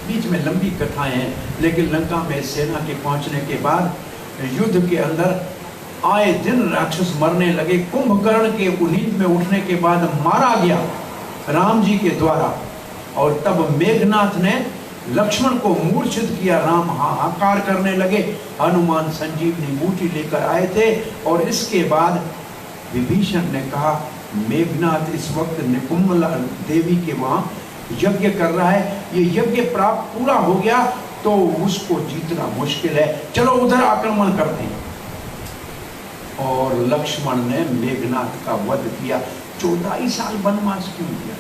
Speaker 1: बीच में लंबी कथाएं हैं, लेकिन लंका में सेना के पहुंचने के बाद युद्ध के अंदर आए दिन राक्षस मरने लगे। कुंभकर्ण के नींद में उठने के बाद मारा गया राम जी के द्वारा। और तब मेघनाथ ने लक्ष्मण को मूर्छित किया। राम हाहाकार करने लगे। हनुमान संजीवनी बूटी लेकर आए थे। और इसके बाद विभीषण ने कहा मेघनाथ इस वक्त निकुंभला देवी के वहाँ यज्ञ कर रहा है, ये यज्ञ प्राप्त पूरा हो गया तो उसको जीतना मुश्किल है, चलो उधर आक्रमण करते हैं। और लक्ष्मण ने मेघनाथ का वध किया। 14 साल वनवास क्यों किया?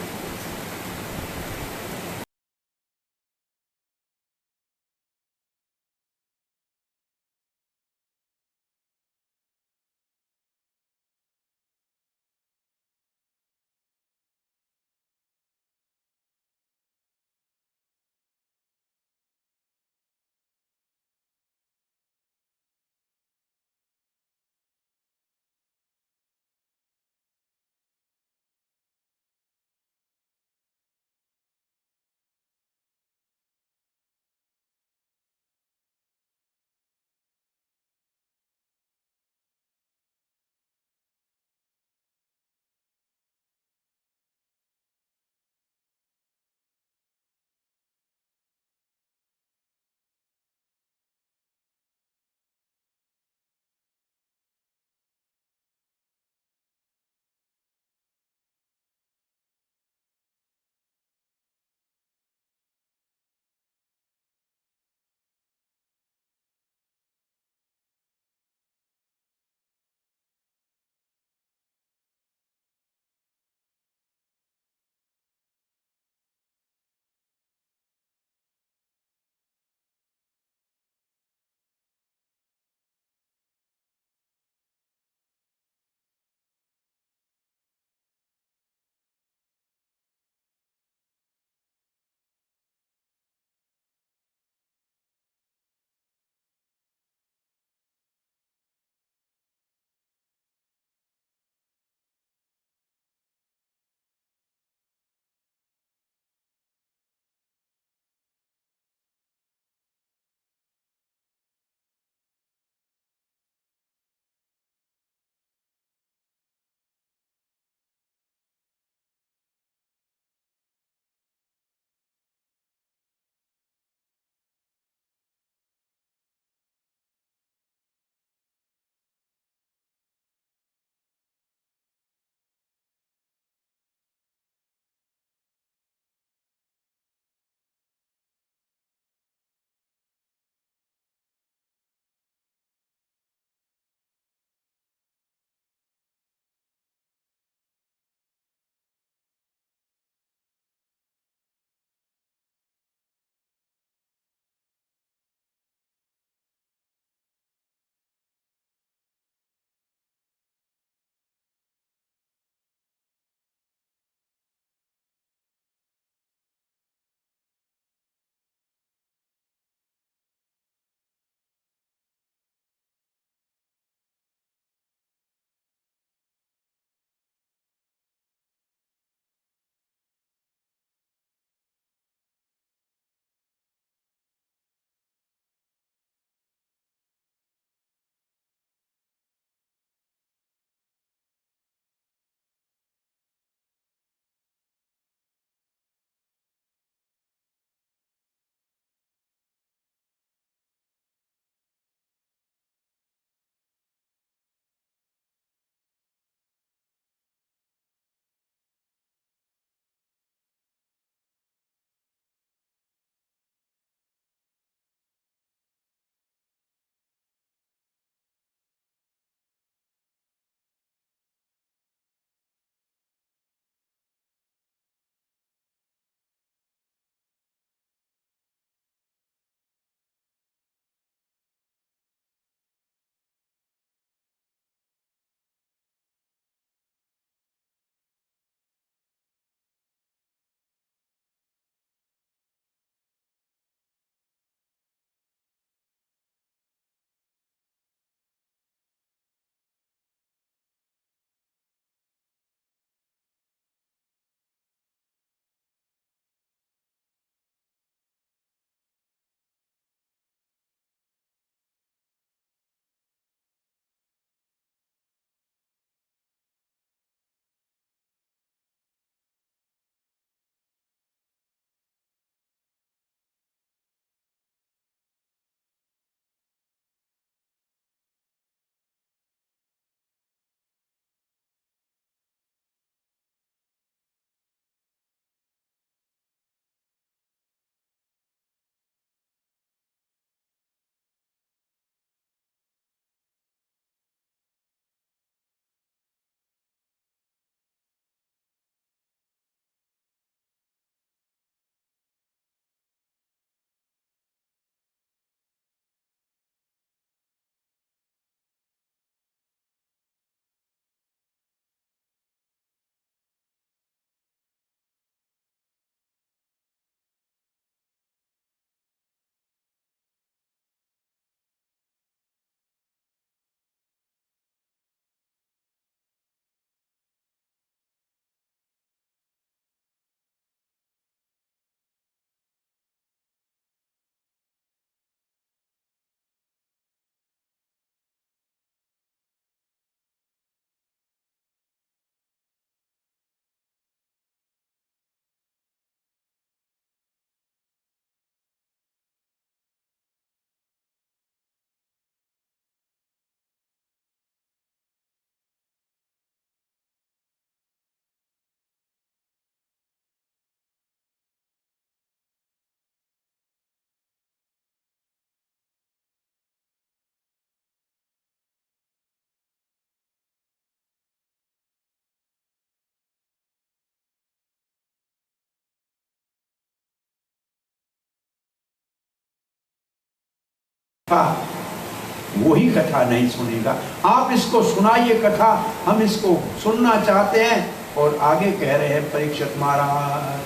Speaker 1: वही कथा नहीं सुनेगा। आप इसको सुनाइए कथा, हम इसको सुनना चाहते हैं। और आगे कह रहे हैं परीक्षित महाराज,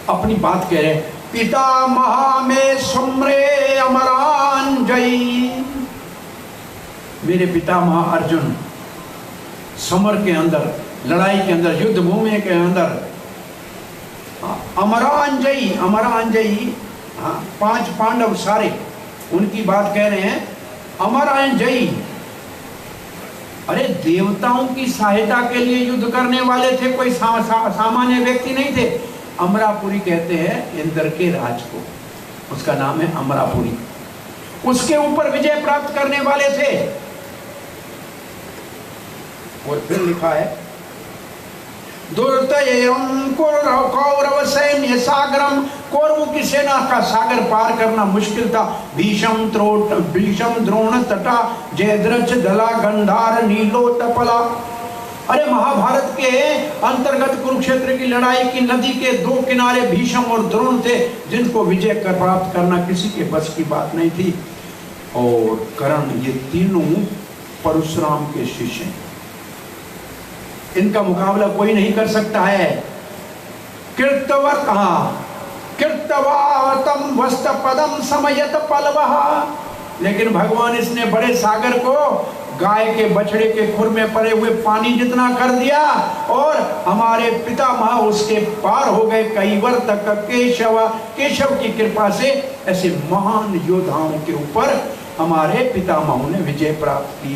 Speaker 1: अपनी बात कह रहे हैं। पितामह में सुम्रे अमरांजयी, मेरे पितामह अर्जुन समर के अंदर, लड़ाई के अंदर, युद्ध भूमि के अंदर अमरांजयी, अमरांजयी, हाँ 5 पांडव सारे, उनकी बात कह रहे हैं। अमरांजयी, अरे देवताओं की सहायता के लिए युद्ध करने वाले थे, कोई सामान्य व्यक्ति नहीं थे। अमरापुरी कहते हैं इंद्र के राज को, उसका नाम है अमरापुरी, उसके ऊपर विजय प्राप्त करने वाले थे। और फिर लिखा है दुर्तयं कौरव सैन्य सागरम, कौरवों की सेना का सागर पार करना मुश्किल था। भीषम द्रोण तटा जयद्रथ दला गंधार नीलोत्पला। अरे महाभारत के अंतर्गत कुरुक्षेत्र की लड़ाई की नदी के 2 किनारे भीषम और द्रोण थे, जिनको विजय कर प्राप्त करना किसी के बस की बात नहीं थी। और कर्ण, ये तीनों परशुराम के शिष्य हैं, इनका मुकाबला कोई नहीं कर सकता है। कृतवातम वस्त पदम समयत पलवः, लेकिन भगवान इसने बड़े सागर को गाय के बछड़े के खुर में पड़े हुए पानी जितना कर दिया, और हमारे पितामह उसके पार हो गए। कैवर तक केशव की कृपा से ऐसे महान योद्धाओं के ऊपर हमारे पितामहों ने विजय प्राप्त की।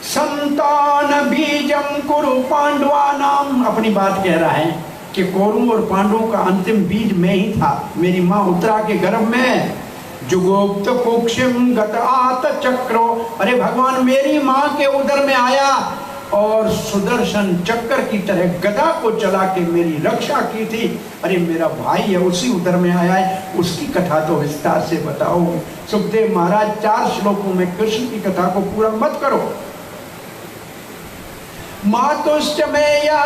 Speaker 1: संतान बीजम कुरु पांडवानाम, अपनी बात कह रहा है कि कौरवों और पांडवों का अंतिम बीज मैं ही था, मेरी माँ उत्तरा के गर्भ में। जुगोप्त कुक्षिम गत आत चक्रो, अरे भगवान मेरी माँ के उदर में आया और सुदर्शन चक्र की तरह गदा को चला के मेरी रक्षा की थी। अरे मेरा भाई है, उसी उदर में आया है, उसकी कथा तो विस्तार से बताओ। सुखदेव महाराज 4 श्लोकों में कृष्ण की कथा को पूरा मत करो। मातुश्च मेया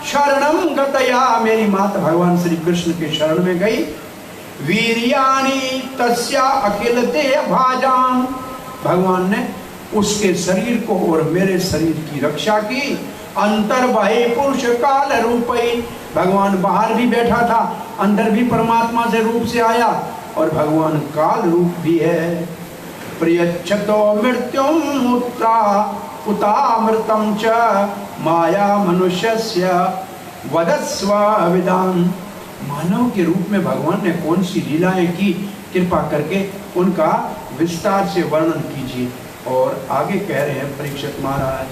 Speaker 1: शरणम गतया, मेरी माता भगवान श्री कृष्ण के शरण में गई। वीर्याणि तस्या अखिल देह भाजाम, भगवान ने उसके शरीर को और मेरे शरीर की रक्षा की। अंतर बाह्य पुरुष काल रूपई, भगवान बाहर भी बैठा था, अंदर भी परमात्मा से रूप से आया, और भगवान काल रूप भी है। प्रियच्छतो मृत्युम उत्रा उतामृतम च माया मनुष्यस्य वदस्व विदान, मानव के रूप में भगवान ने कौन सी लीलाएं की, कृपा करके उनका विस्तार से वर्णन कीजिए। और आगे कह रहे हैं परीक्षित महाराज,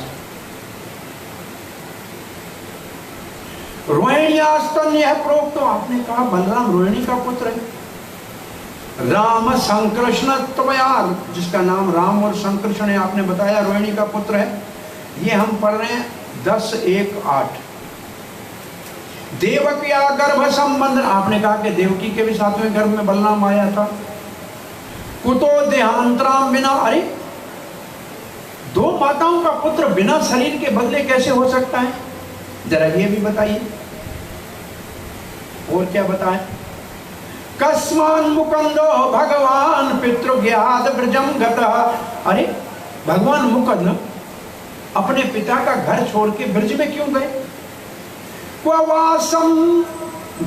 Speaker 1: रोहिण्यास्तन यह प्रोक्त, तो आपने कहा बलराम रोहिणी का पुत्र है। राम संकृष्ण त्वयार, जिसका नाम राम और संकृष्ण है, आपने बताया रोहिणी का पुत्र है। ये हम पढ़ रहे हैं 10:1-8। देवकिया गर्भ संबंध, आपने कहा कि देवकी के भी 7वें गर्भ में बलराम आया था। कुतो देहांतराम बिना, अरे 2 माताओं का पुत्र बिना शरीर के बदले कैसे हो सकता है, जरा ये भी बताइए। और क्या बताएं? कस्मान मुकुंदो भगवान पितृज्ञात ब्रजम गतः, अरे भगवान मुकुंद अपने पिता का घर छोड़ के ब्रज में क्यों गए? क्ववासम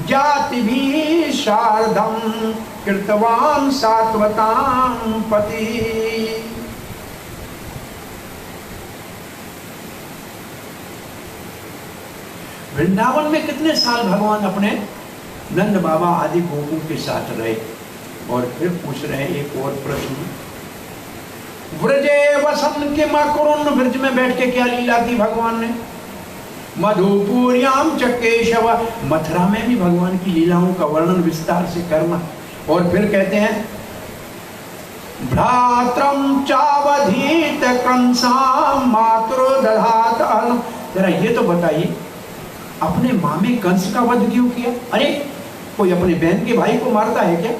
Speaker 1: जाति भी शारदम कृतवान सात्वतां पति, वृंदावन में कितने साल भगवान अपने नंद बाबा आदि गोपों के साथ रहे। और फिर पूछ रहे हैं एक और प्रश्न, व्रजे वसन के मकुरुन, ब्रज में बैठ के क्या लीला की भगवान ने? मधुपुर्याम च केशव, मथुरा में भी भगवान की लीलाओं का वर्णन विस्तार से करना। और फिर कहते हैं भ्रात्रम चावधीत कंसाम मातृदधात अन्न, जरा ये तो बताइए अपने मामे कंस का वध क्यों किया? अरे कोई अपने बहन के भाई को मारता है क्या?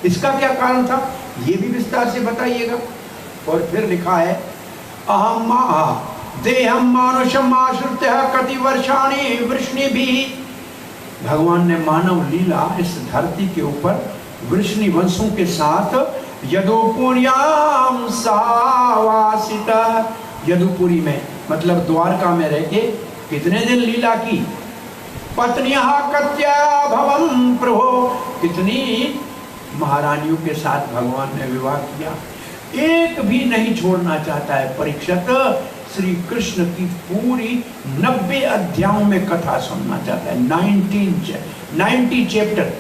Speaker 1: इसका क्या कारण था, ये भी विस्तार से बताइएगा। और फिर लिखा है अहम देहम मानुषम आश्रित्य कति वर्षाणि वृष्णिभिः। भगवान ने मानव लीला इस धरती के ऊपर वृष्णि वंशों के साथ यदुपुर्याम सावासित, यदुपुरी में मतलब द्वारका में रह के कितने दिन लीला की। पत्नियां कत्या भवम प्रभो, कितनी महारानियों के साथ भगवान ने विवाह किया। एक भी नहीं छोड़ना चाहता है परीक्षित। श्री कृष्ण की पूरी 90 अध्यायों में कथा सुनना चाहता है। 90 चैप्टर,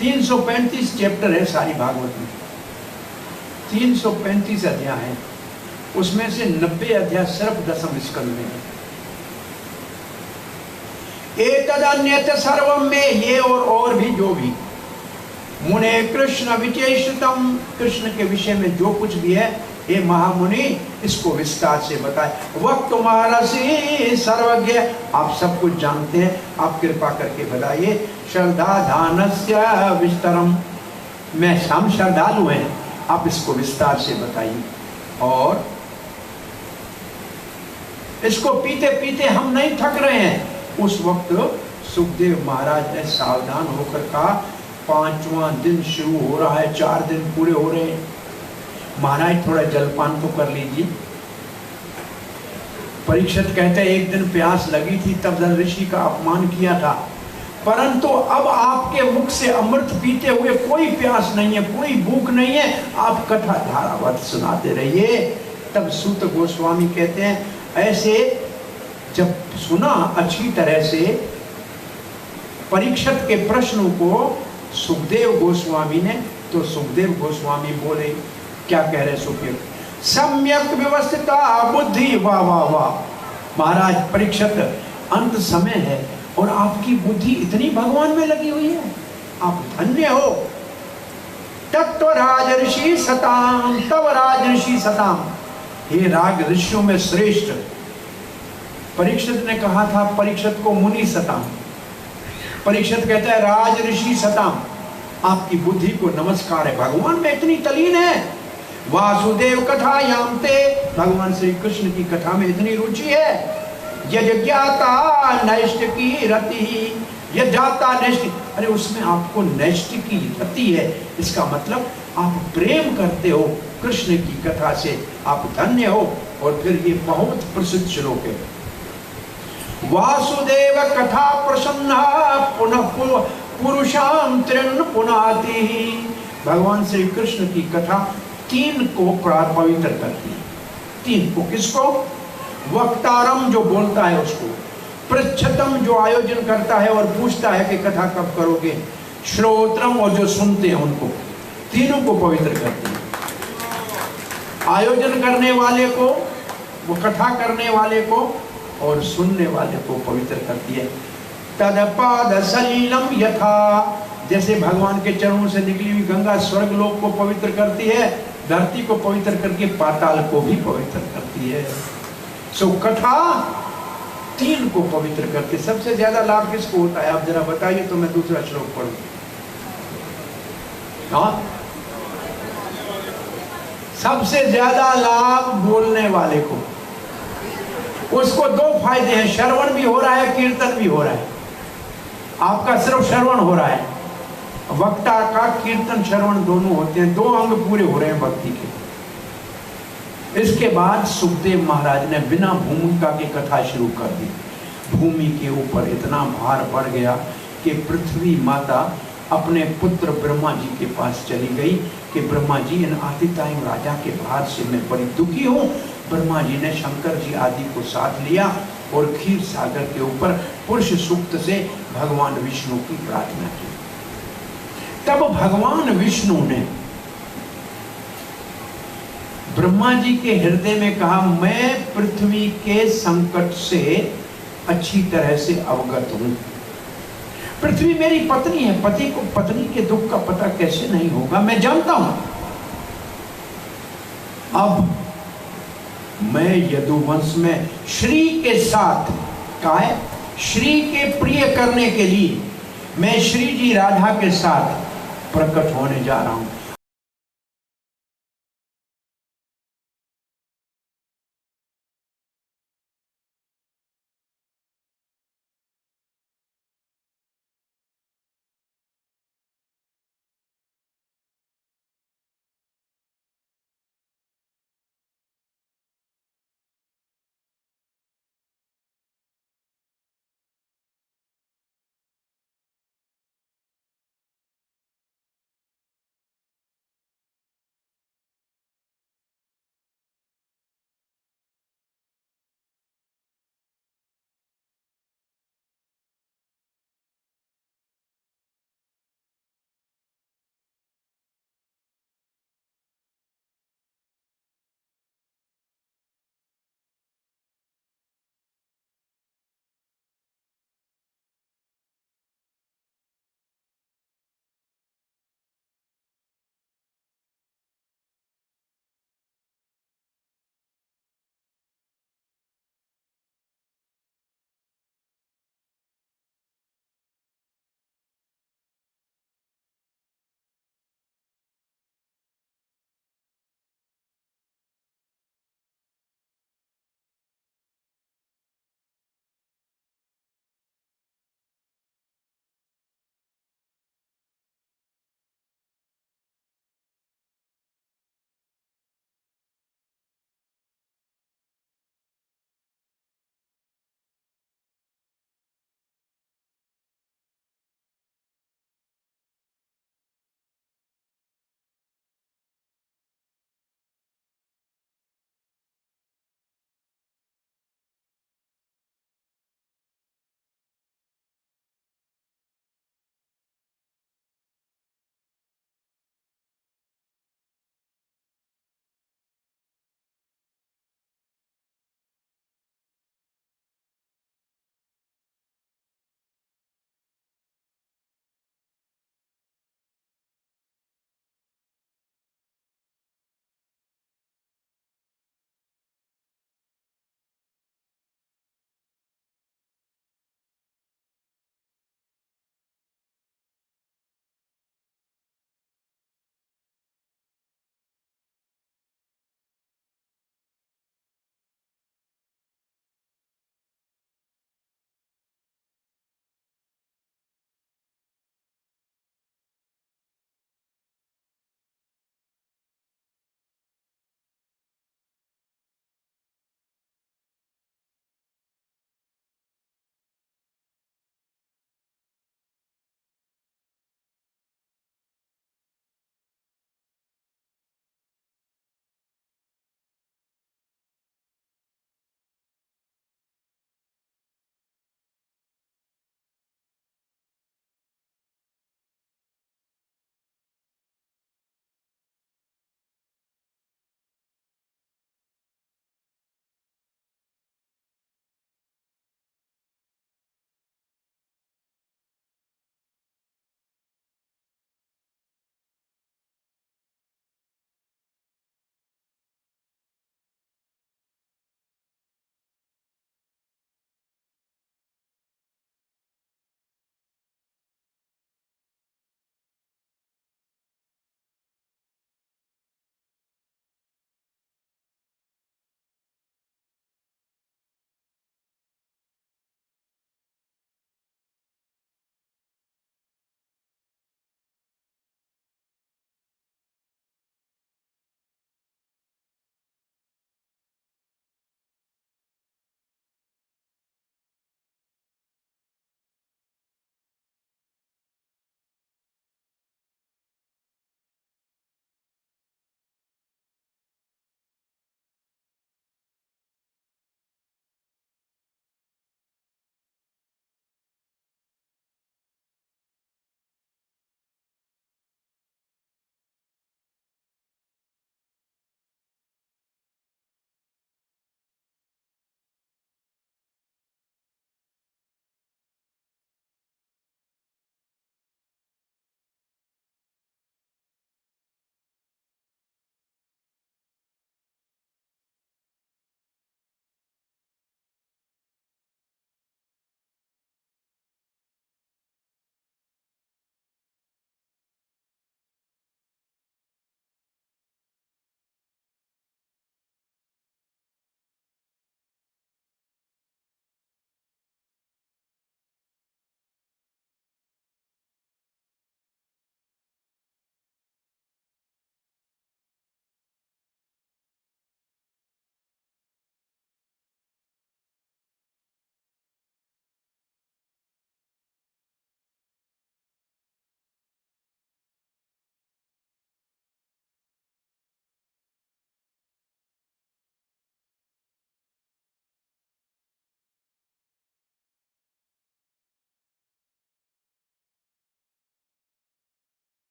Speaker 1: 335 चैप्टर है सारी भागवत में, 335 अध्याय है, उसमें से 90 अध्याय सिर्फ दशम स्कंद में है। एतदन्यत सर्वम में, ये और भी जो भी मुने कृष्ण विचेषितम, कृष्ण के विषय में जो कुछ भी है हे महामुनि इसको विस्तार से बताए। वक्त महर्षि सर्वज्ञ, आप सब कुछ जानते हैं, आप कृपा करके बताइए। श्रद्धा दानस्य विस्तरम, मैं हम श्रद्धालु हैं, आप इसको विस्तार से बताइए। और इसको पीते पीते हम नहीं थक रहे हैं। उस वक्त सुखदेव महाराज ने सावधान होकर कहा 5वां दिन शुरू हो रहा है, 4 दिन पूरे हो रहे हैं, महाराज थोड़ा जलपान तो कर लीजिए। परीक्षित कहते हैं एक दिन प्यास लगी थी तब ऋषि का अपमान किया था, परंतु अब आपके मुख से अमृत पीते हुए कोई प्यास नहीं है, कोई भूख नहीं है, आप कथा धारावत सुनाते रहिए। तब सूत गोस्वामी कहते हैं ऐसे जब सुना अच्छी तरह से परीक्षित के प्रश्नों को सुखदेव गोस्वामी ने, तो सुखदेव गोस्वामी बोले, क्या कह रहे सुखदेव, सम्यक व्यवस्थिता बुद्धि, वाह वाह वाह महाराज परीक्षित, अंत समय है और आपकी बुद्धि इतनी भगवान में लगी हुई है, आप धन्य हो। तत्व राजऋषि सताम, तव राजऋषि सताम, हे राग ऋषियों में श्रेष्ठ। परीक्षित ने कहा था परीक्षित को मुनि सताम, परीक्षित कहता है राज ऋषि सताम, आपकी बुद्धि को नमस्कार है, भगवान में इतनी तलीन है। वासुदेव कथायाम ते, भगवान श्री कृष्ण की कथा में इतनी रुचि है। यज्ञाता नैष्टिकी रति, यज्ञाता नैष्टिक, अरे उसमें आपको नैष्टिकी रति है, इसका मतलब आप प्रेम करते हो कृष्ण की कथा से, आप धन्य हो। और फिर ये बहुत प्रसिद्ध श्लोक है, वासुदेव कथा प्रसन्न पुनः पुरुषाम तृण पुनाति। भगवान श्री कृष्ण की कथा 3 को पवित्र करती है। 3 को, किसको? वक्तारम जो बोलता है उसको, पृच्छतम जो आयोजन करता है और पूछता है कि कथा कब करोगे, श्रोत्रम और जो सुनते हैं उनको, तीनों को पवित्र करती है। आयोजन करने वाले को, वो कथा करने वाले को और सुनने वाले को पवित्र करती है। तदपाद सलीलम यथा, जैसे भगवान के चरणों से निकली हुई गंगा स्वर्ग लोक को पवित्र करती है, धरती को पवित्र करके पाताल को भी पवित्र करती है। सो कथा 3 को पवित्र करती है। सबसे ज्यादा लाभ किसको होता है आप जरा बताइए, तो मैं दूसरा श्लोक पढ़ूं। हाँ, सबसे ज्यादा लाभ बोलने वाले को, उसको 2 फायदे हैं, श्रवण भी हो रहा है, कीर्तन भी हो रहा है। आपका सिर्फ श्रवण हो रहा है, वक्ता का कीर्तन श्रवण दोनों होते हैं, 2 अंग पूरे हो रहे हैं भक्ति के। इसके बाद सुखदेव महाराज ने बिना भूमिका की कथा शुरू कर दी। भूमि के ऊपर इतना भार बढ़ गया कि पृथ्वी माता अपने पुत्र ब्रह्मा जी के पास चली गई कि ब्रह्मा जी, इन आदितायु राजा के भार से मैं बड़ी दुखी हूँ। ब्रह्मा जी ने शंकर जी आदि को साथ लिया और क्षीर सागर के ऊपर पुरुष सूक्त से भगवान विष्णु की प्रार्थना की। तब भगवान विष्णु ने ब्रह्मा जी के हृदय में कहा, मैं पृथ्वी के संकट से अच्छी तरह से अवगत हूं। पृथ्वी मेरी पत्नी है, पति को पत्नी के दुख का पता कैसे नहीं होगा, मैं जानता हूं। अब मैं यदुवंश में श्री के साथ, कहा है श्री के प्रिय करने के लिए मैं श्री जी राधा के साथ प्रकट होने जा रहा हूं।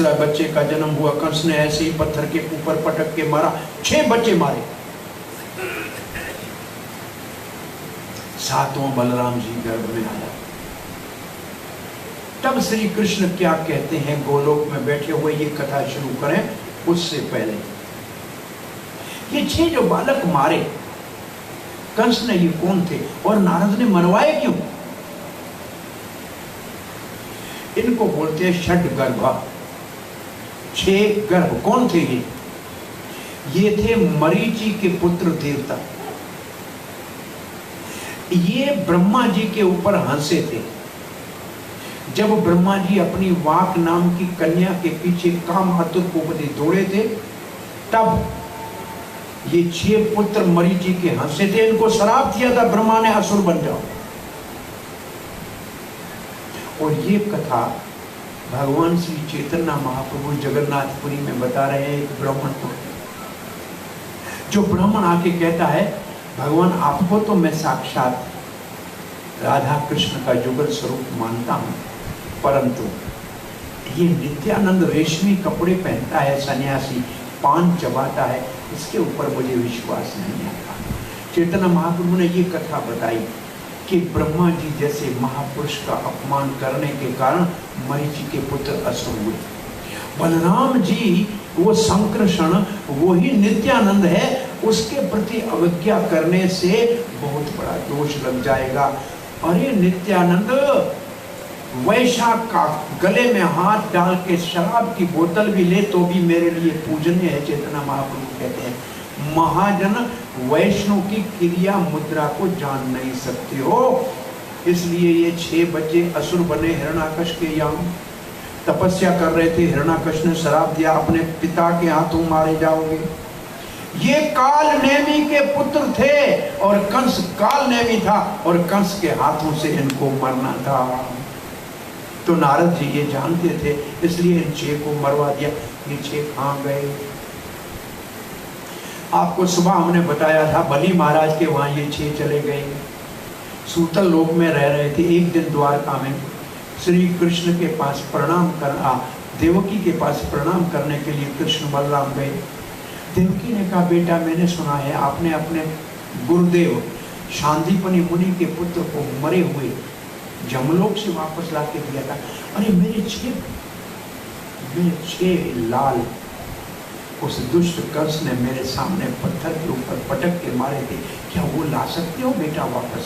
Speaker 1: दूसरा बच्चे का जन्म हुआ, कंस ने ऐसे ही पत्थर के ऊपर पटक के मारा, 6 बच्चे मारे। 7वां बलराम जी गर्भ में आया। तब श्री कृष्ण क्या कहते हैं, गोलोक में बैठे हुए ये कथा शुरू करें उससे पहले ये 6 जो बालक मारे कंस ने, ये कौन थे और नारद ने मरवाए क्यों? इनको बोलते हैं षड गर्भ। 6 गर्भ कौन थे ये थे मरीचि के पुत्र देवता। ये ब्रह्मा जी के ऊपर हंसे थे। जब ब्रह्मा जी अपनी वाक नाम की कन्या के पीछे काम आतुर को दौड़े थे, तब ये 6 पुत्र मरीचि के हंसे थे। इनको श्राप दिया था ब्रह्मा ने, असुर बन जाओ। और ये कथा भगवान श्री चैतन्य महाप्रभु जगन्नाथपुरी में बता रहे हैं। एक ब्राह्मण को, जो ब्राह्मण आके कहता है, भगवान आपको तो मैं साक्षात राधा कृष्ण का जुगल स्वरूप मानता हूं, परंतु ये नित्यानंद रेशमी कपड़े पहनता है, सन्यासी पान चबाता है, इसके ऊपर मुझे विश्वास नहीं आता। चैतन्य महाप्रभु ने ये कथा बताई कि ब्रह्मा जी जैसे महापुरुष का अपमान करने के कारण मरीचि के पुत्र असुर हुए। बलराम जी वो संकर्षण, वो ही नित्यानंद है, उसके प्रति अवज्ञा करने से बहुत बड़ा दोष लग जाएगा। अरे नित्यानंद, वैशाख का गले में हाथ डाल के शराब की बोतल भी ले तो भी मेरे लिए पूजनीय है। चैतन्य महाप्रभु कहते हैं, महाजन वैष्णव की क्रिया मुद्रा को जान नहीं सकते हो। इसलिए ये 6 बच्चे असुर बने हिरण्याकश के यहाँ तपस्या कर रहे थे। हिरण्याकश ने श्राप दिया, अपने पिता के हाथों मारे जाओगे। ये काल नेमी के पुत्र थे और कंस काल नेमी था और कंस के हाथों से इनको मरना था। तो नारद जी ये जानते थे, इसलिए इन 6 को मरवा दिया। ये 6 कहाँ गए? आपको सुबह हमने बताया था, बलि महाराज के वहां ये 6 चले गए। सूतल लोक में रह रहे थे। एक दिन द्वारका में श्री कृष्ण के पास प्रणाम करना, देवकी के पास प्रणाम करने के लिए कृष्ण बलराम गए। देवकी ने कहा, बेटा मैंने सुना है आपने अपने गुरुदेव शांतिपनि मुनि के पुत्र को मरे हुए जमलोक से वापस ला के दिया था। अरे मेरे 6 लाल उस दुष्ट कंस ने मेरे सामने पत्थर के ऊपर पटक के मारे थे, क्या वो ला सकते हो बेटा वापस?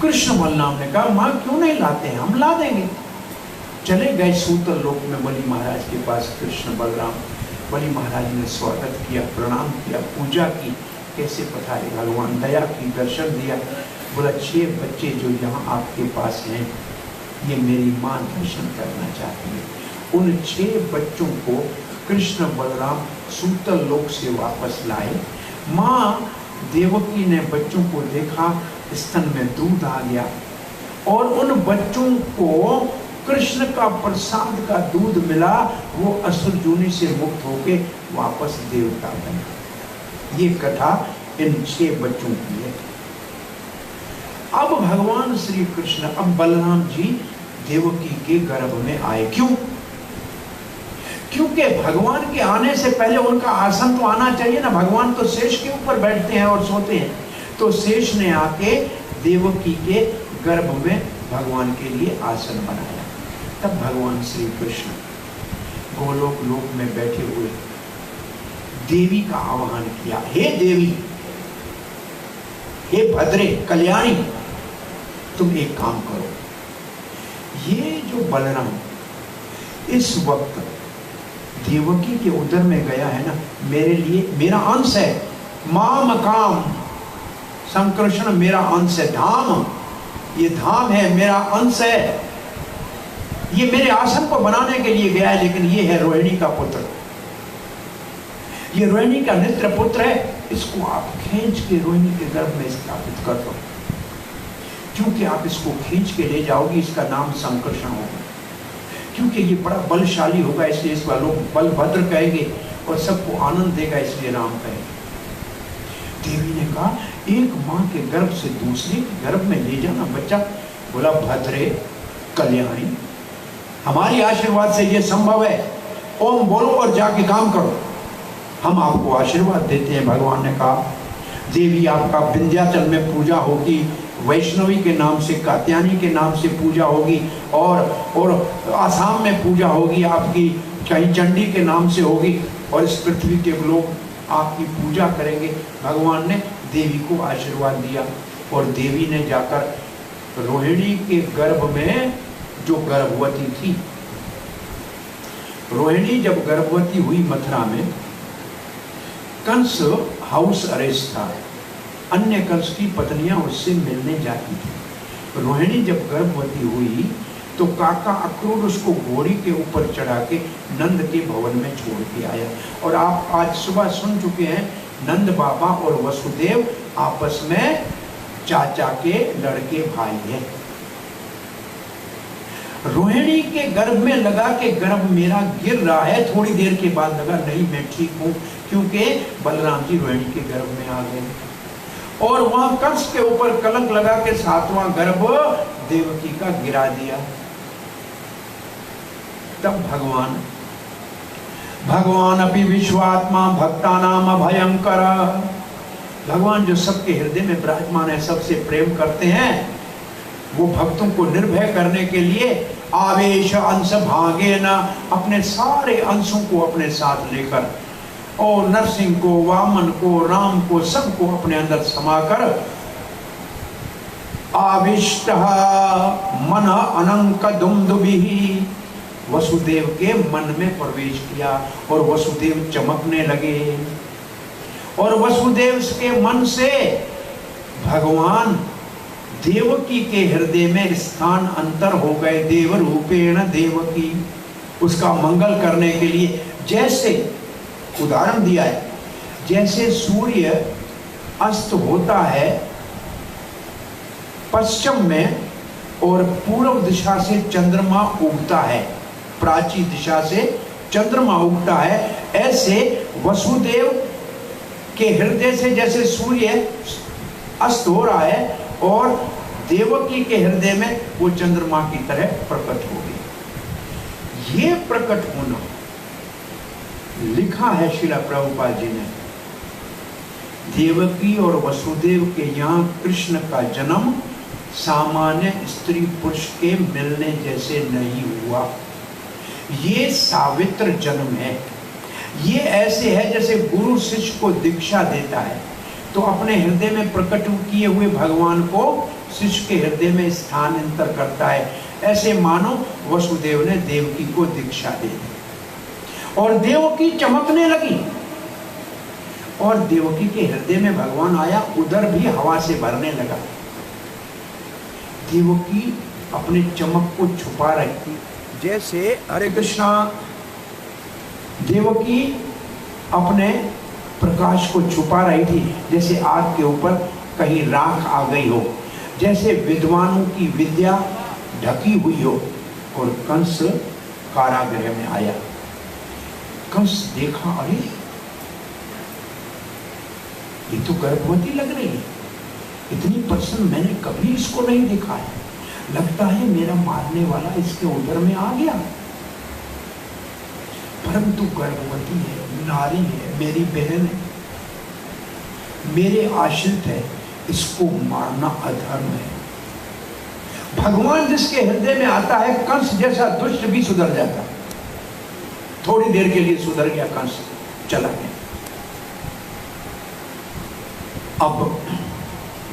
Speaker 1: कृष्ण बलराम ने कहा, मां क्यों नहीं लाते हैं, हम ला देंगे। चले गए सूतल लोक में बलि महाराज के पास कृष्ण बलराम। बलि महाराज ने स्वागत किया, प्रणाम किया, पूजा की, कैसे पधारे भगवान, दया की, दर्शन दिया। बोला 6 बच्चे जो यहाँ आपके पास हैं, ये मेरी माँ दर्शन करना चाहती है। उन 6 बच्चों को कृष्ण बलराम सूतल लोक से वापस लाए। माँ देवकी ने बच्चों को देखा, स्तन में दूध आ गया और उन बच्चों को कृष्ण का प्रसाद का दूध मिला। वो असुर जोनि से मुक्त होके वापस देवता बने। ये कथा इन 6 बच्चों की है। अब भगवान श्री कृष्ण, अब बलराम जी देवकी के गर्भ में आए। क्यों? क्योंकि भगवान के आने से पहले उनका आसन तो आना चाहिए ना। भगवान तो शेष के ऊपर बैठते हैं और सोते हैं, तो शेष ने आके देवकी के गर्भ में भगवान के लिए आसन बनाया। तब भगवान श्री कृष्ण गोलोक लोक में बैठे हुए देवी का आह्वान किया, हे देवी, हे भद्रे कल्याणी, तुम एक काम करो। ये जो बलराम इस वक्त देवकी के उदर में गया है ना, मेरे लिए मेरा अंश है। माम काम संकर्षण मेरा अंश है। धाम, ये धाम है, मेरा अंश है। ये मेरे आसन को बनाने के लिए गया है, लेकिन ये है रोहिणी का पुत्र, ये रोहिणी का नेत्र पुत्र है। इसको आप खींच के रोहिणी के गर्भ में स्थापित कर दो, क्योंकि आप इसको खींच के ले जाओगे, इसका नाम संकर्षण होगा। क्योंकि ये बड़ा बलशाली होगा, इसलिए इस लोग बलभद्र कहेंगे और सबको आनंद देगा, इसलिए राम कहेंगे। देवी ने कहा, एक माँ के गर्भ से दूसरे के गर्भ में ले जाना बच्चा। बोला, भद्रे कल्याणी, हमारी आशीर्वाद से ये संभव है। ओम बोलो और जाके काम करो, हम आपको आशीर्वाद देते हैं। भगवान ने कहा देवी आपका विंध्याचल में पूजा होगी, वैष्णवी के नाम से, कात्यायनी के नाम से पूजा होगी, और आसाम में पूजा होगी आपकी, कहीं चंडी के नाम से होगी, और इस पृथ्वी के लोग आपकी पूजा करेंगे। भगवान ने देवी को आशीर्वाद दिया और देवी ने जाकर रोहिणी के गर्भ में, जो गर्भवती थी, रोहिणी जब गर्भवती हुई मथुरा में, कंस हाउस अरेस्ट था, अन्य कंस की पत्नियां उससे मिलने जाती थी। रोहिणी जब गर्भवती हुई तो काका अक्रूर उसको घोड़ी के ऊपर चढ़ा के नंद के भवन में छोड़ के आया। और आप आज सुबह सुन चुके हैं, नंद बाबा और वसुदेव आपस में चाचा के लड़के भाई हैं। रोहिणी के गर्भ में लगा के गर्भ मेरा गिर रहा है, थोड़ी देर के बाद लगा नहीं मैं ठीक हूं, क्योंकि बलराम जी रोहिणी के गर्भ में आ गए। और वहां कंस के ऊपर कलंक लगा के 7वां गर्भ देवकी का गिरा दिया। तब भगवान अपि विश्वात्मा भक्तानाम भयंकर, भगवान जो सबके हृदय में विराजमान है, सबसे प्रेम करते हैं, वो भक्तों को निर्भय करने के लिए आवेश अंश भागे न, अपने सारे अंशों को अपने साथ लेकर, और नरसिंह को, वामन को, राम को, सबको अपने अंदर समाकर आविष्ट मन अनंक दुमदुभि, वसुदेव के मन में प्रवेश किया और वसुदेव चमकने लगे। और वसुदेव के मन से भगवान देवकी के हृदय में स्थान अंतर हो गए। देव रूपेण देवकी, उसका मंगल करने के लिए, जैसे उदाहरण दिया है, जैसे सूर्य अस्त होता है पश्चिम में और पूर्व दिशा से चंद्रमा उगता है, प्राची दिशा से चंद्रमा उगता है, ऐसे वसुदेव के हृदय से जैसे सूर्य अस्त हो रहा है और देवकी के हृदय में वो चंद्रमा की तरह प्रकट हो गई। ये प्रकट होना लिखा है श्रील प्रभुपाद जी ने, देवकी और वसुदेव के यहाँ कृष्ण का जन्म सामान्य स्त्री पुरुष के मिलने जैसे नहीं हुआ। ये सावित्र जन्म है। ये ऐसे है जैसे गुरु शिष्य को दीक्षा देता है तो अपने हृदय में प्रकट किए हुए भगवान को शिष्य के हृदय में स्थानांतर करता है। ऐसे मानो वसुदेव ने देवकी को दीक्षा दे दी और देवकी चमकने लगी, और देवकी के हृदय में भगवान आया, उधर भी हवा से भरने लगा। देवकी अपने चमक को छुपा रही थी, जैसे हरे कृष्णा, देवकी अपने प्रकाश को छुपा रही थी, जैसे आग के ऊपर कहीं राख आ गई हो, जैसे विद्वानों की विद्या ढकी हुई हो। और कंस कारागृह में आया। कंस देखा, अरे ये तो गर्भवती लग रही है, इतनी प्रसन्न मैंने कभी इसको नहीं देखा है, लगता है मेरा मारने वाला इसके उदर में आ गया। परंतु गर्भवती है, नारी है, मेरी बहन है, मेरे आश्रित है, इसको मारना अधर्म है। भगवान जिसके हृदय में आता है, कंस जैसा दुष्ट भी सुधर जाता। थोड़ी देर के लिए सुधर गया, कंस चला गया। अब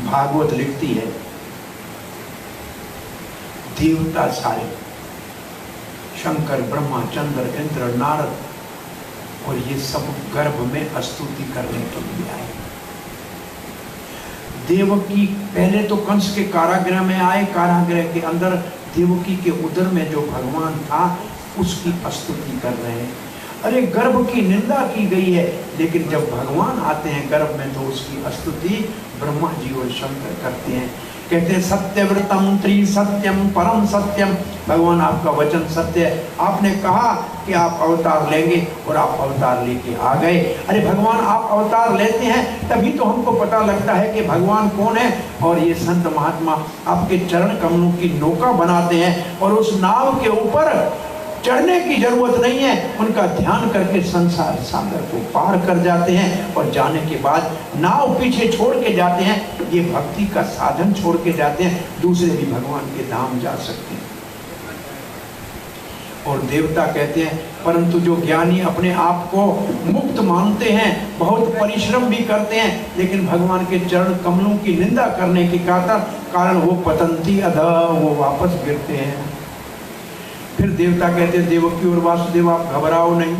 Speaker 1: भागवत लिखती है, देवता सारे, शंकर, ब्रह्मा, चंद्र, इंद्र, नारद, और ये सब गर्भ में स्तुति करने के लिए आए। देवकी पहले तो कंस के कारागृह में आए, कारागृह के अंदर देवकी के उदर में जो भगवान था उसकी स्तुति कर रहे हैं। अरे गर्भ की निंदा की गई है, लेकिन जब भगवान आते हैं गर्भ में तो उसकी स्तुति ब्रह्मा जी और शंकर करते हैं। कहते हैं सत्यव्रतम त्रिसत्यम परम सत्यम, भगवान आपका वचन सत्य है। आपने कहा कि आप अवतार लेंगे और आप अवतार लेके आ गए। अरे भगवान आप अवतार लेते हैं तभी तो हमको पता लगता है कि भगवान कौन है। और ये संत महात्मा आपके चरण कमलों की नौका बनाते हैं और उस नाव के ऊपर चढ़ने की जरूरत नहीं है, उनका ध्यान करके संसार सागर को पार कर जाते हैं और जाने के बाद नाव पीछे छोड़ के जाते हैं। ये भक्ति का साधन छोड़ के जाते हैं, दूसरे भी भगवान के धाम जा सकते हैं। और देवता कहते हैं परंतु जो ज्ञानी अपने आप को मुक्त मानते हैं, बहुत परिश्रम भी करते हैं, लेकिन भगवान के चरण कमलों की निंदा करने के कारण वो पतंती अधः, वो वापस गिरते हैं। फिर देवता कहते हैं देवकी और वासुदेव आप घबराओ नहीं,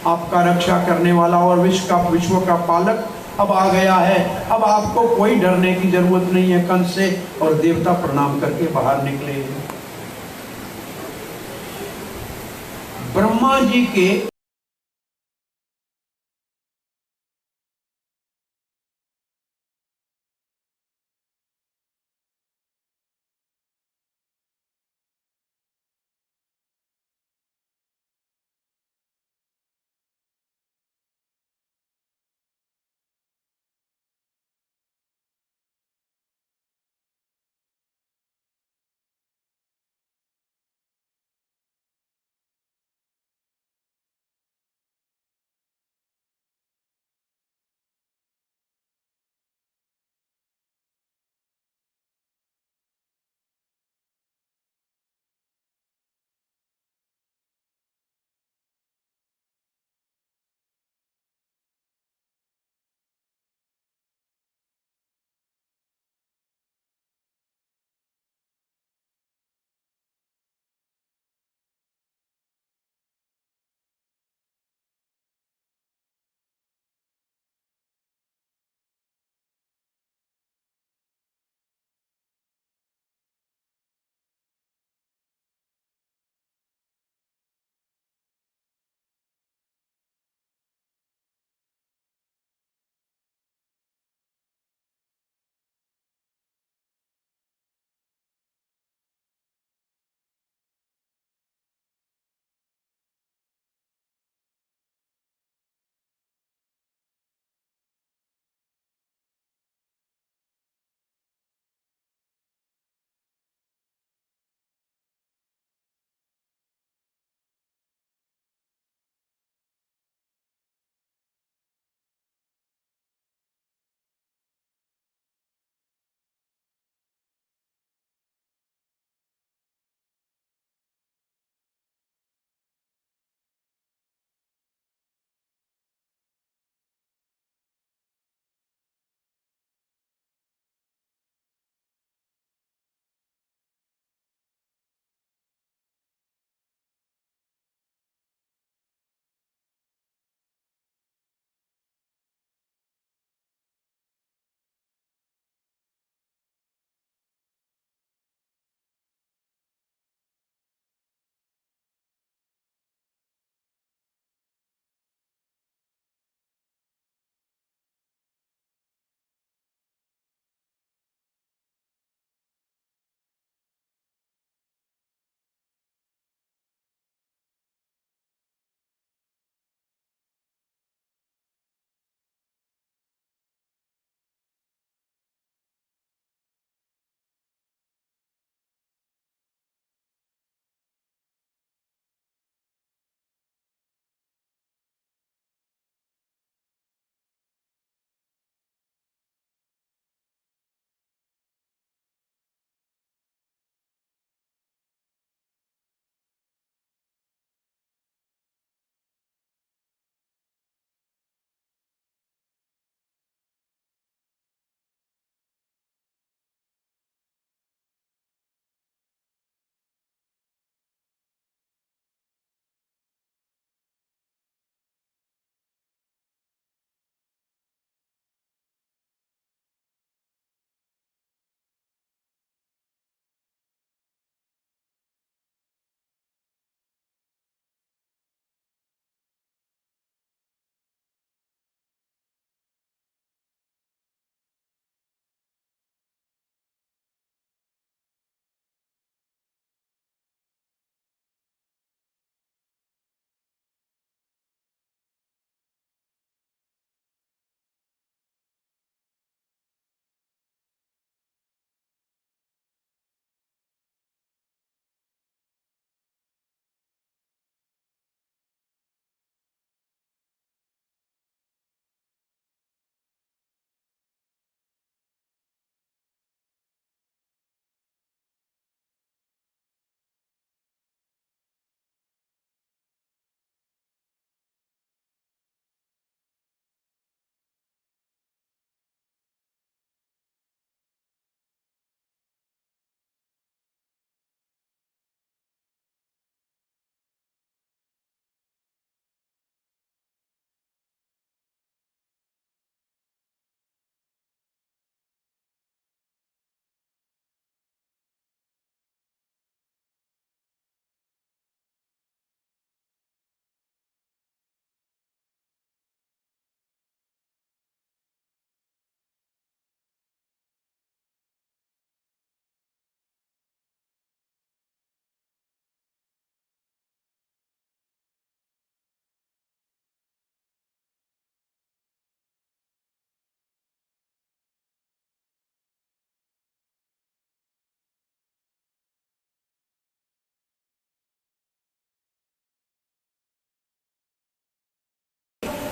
Speaker 1: आपका रक्षा करने वाला और विश्व का पालक अब आ गया है, अब आपको कोई डरने की जरूरत नहीं है कंस से। और देवता प्रणाम करके बाहर निकले। ब्रह्मा जी के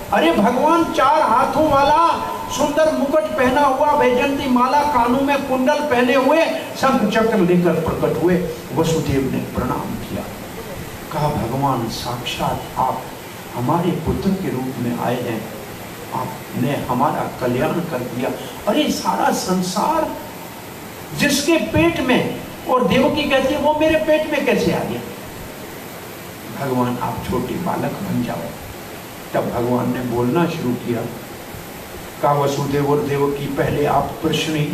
Speaker 1: अरे भगवान 4 हाथों वाला, सुंदर मुकुट पहना हुआ, वैजयंती माला कानों में, कुंडल पहने हुए, शंख चक्र लेकर प्रकट हुए। वसुदेव ने प्रणाम किया, कहा भगवान साक्षात आप हमारे पुत्र के रूप में आए हैं, आपने हमारा कल्याण कर दिया। अरे सारा संसार जिसके पेट में, और देवकी कहती है वो मेरे पेट में कैसे आ गया? भगवान आप छोटे बालक बन जाओ। तब भगवान ने बोलना शुरू किया, कहा वसुदेव और देवकी पहले आप प्रश्नी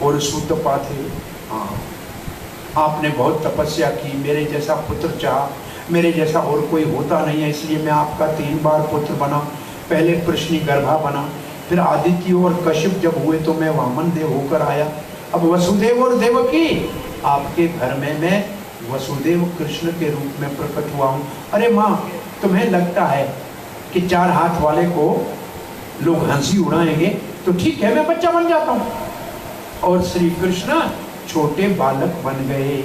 Speaker 1: और सुतपा थे। हाँ, आपने बहुत तपस्या की, मेरे जैसा पुत्र चाहा, मेरे जैसा और कोई होता नहीं है, इसलिए मैं आपका 3 बार पुत्र बना। पहले प्रश्नी गर्भा बना, फिर आदित्य और कश्यप जब हुए तो मैं वामन देव होकर आया। अब वसुदेव और देवकी आपके घर में मैं वसुदेव कृष्ण के रूप में प्रकट हुआ हूँ। अरे माँ, तुम्हें लगता है कि 4 हाथ वाले को लोग हंसी उड़ाएंगे तो ठीक है, मैं बच्चा बन जाता हूँ। और श्री कृष्ण छोटे बालक बन गए।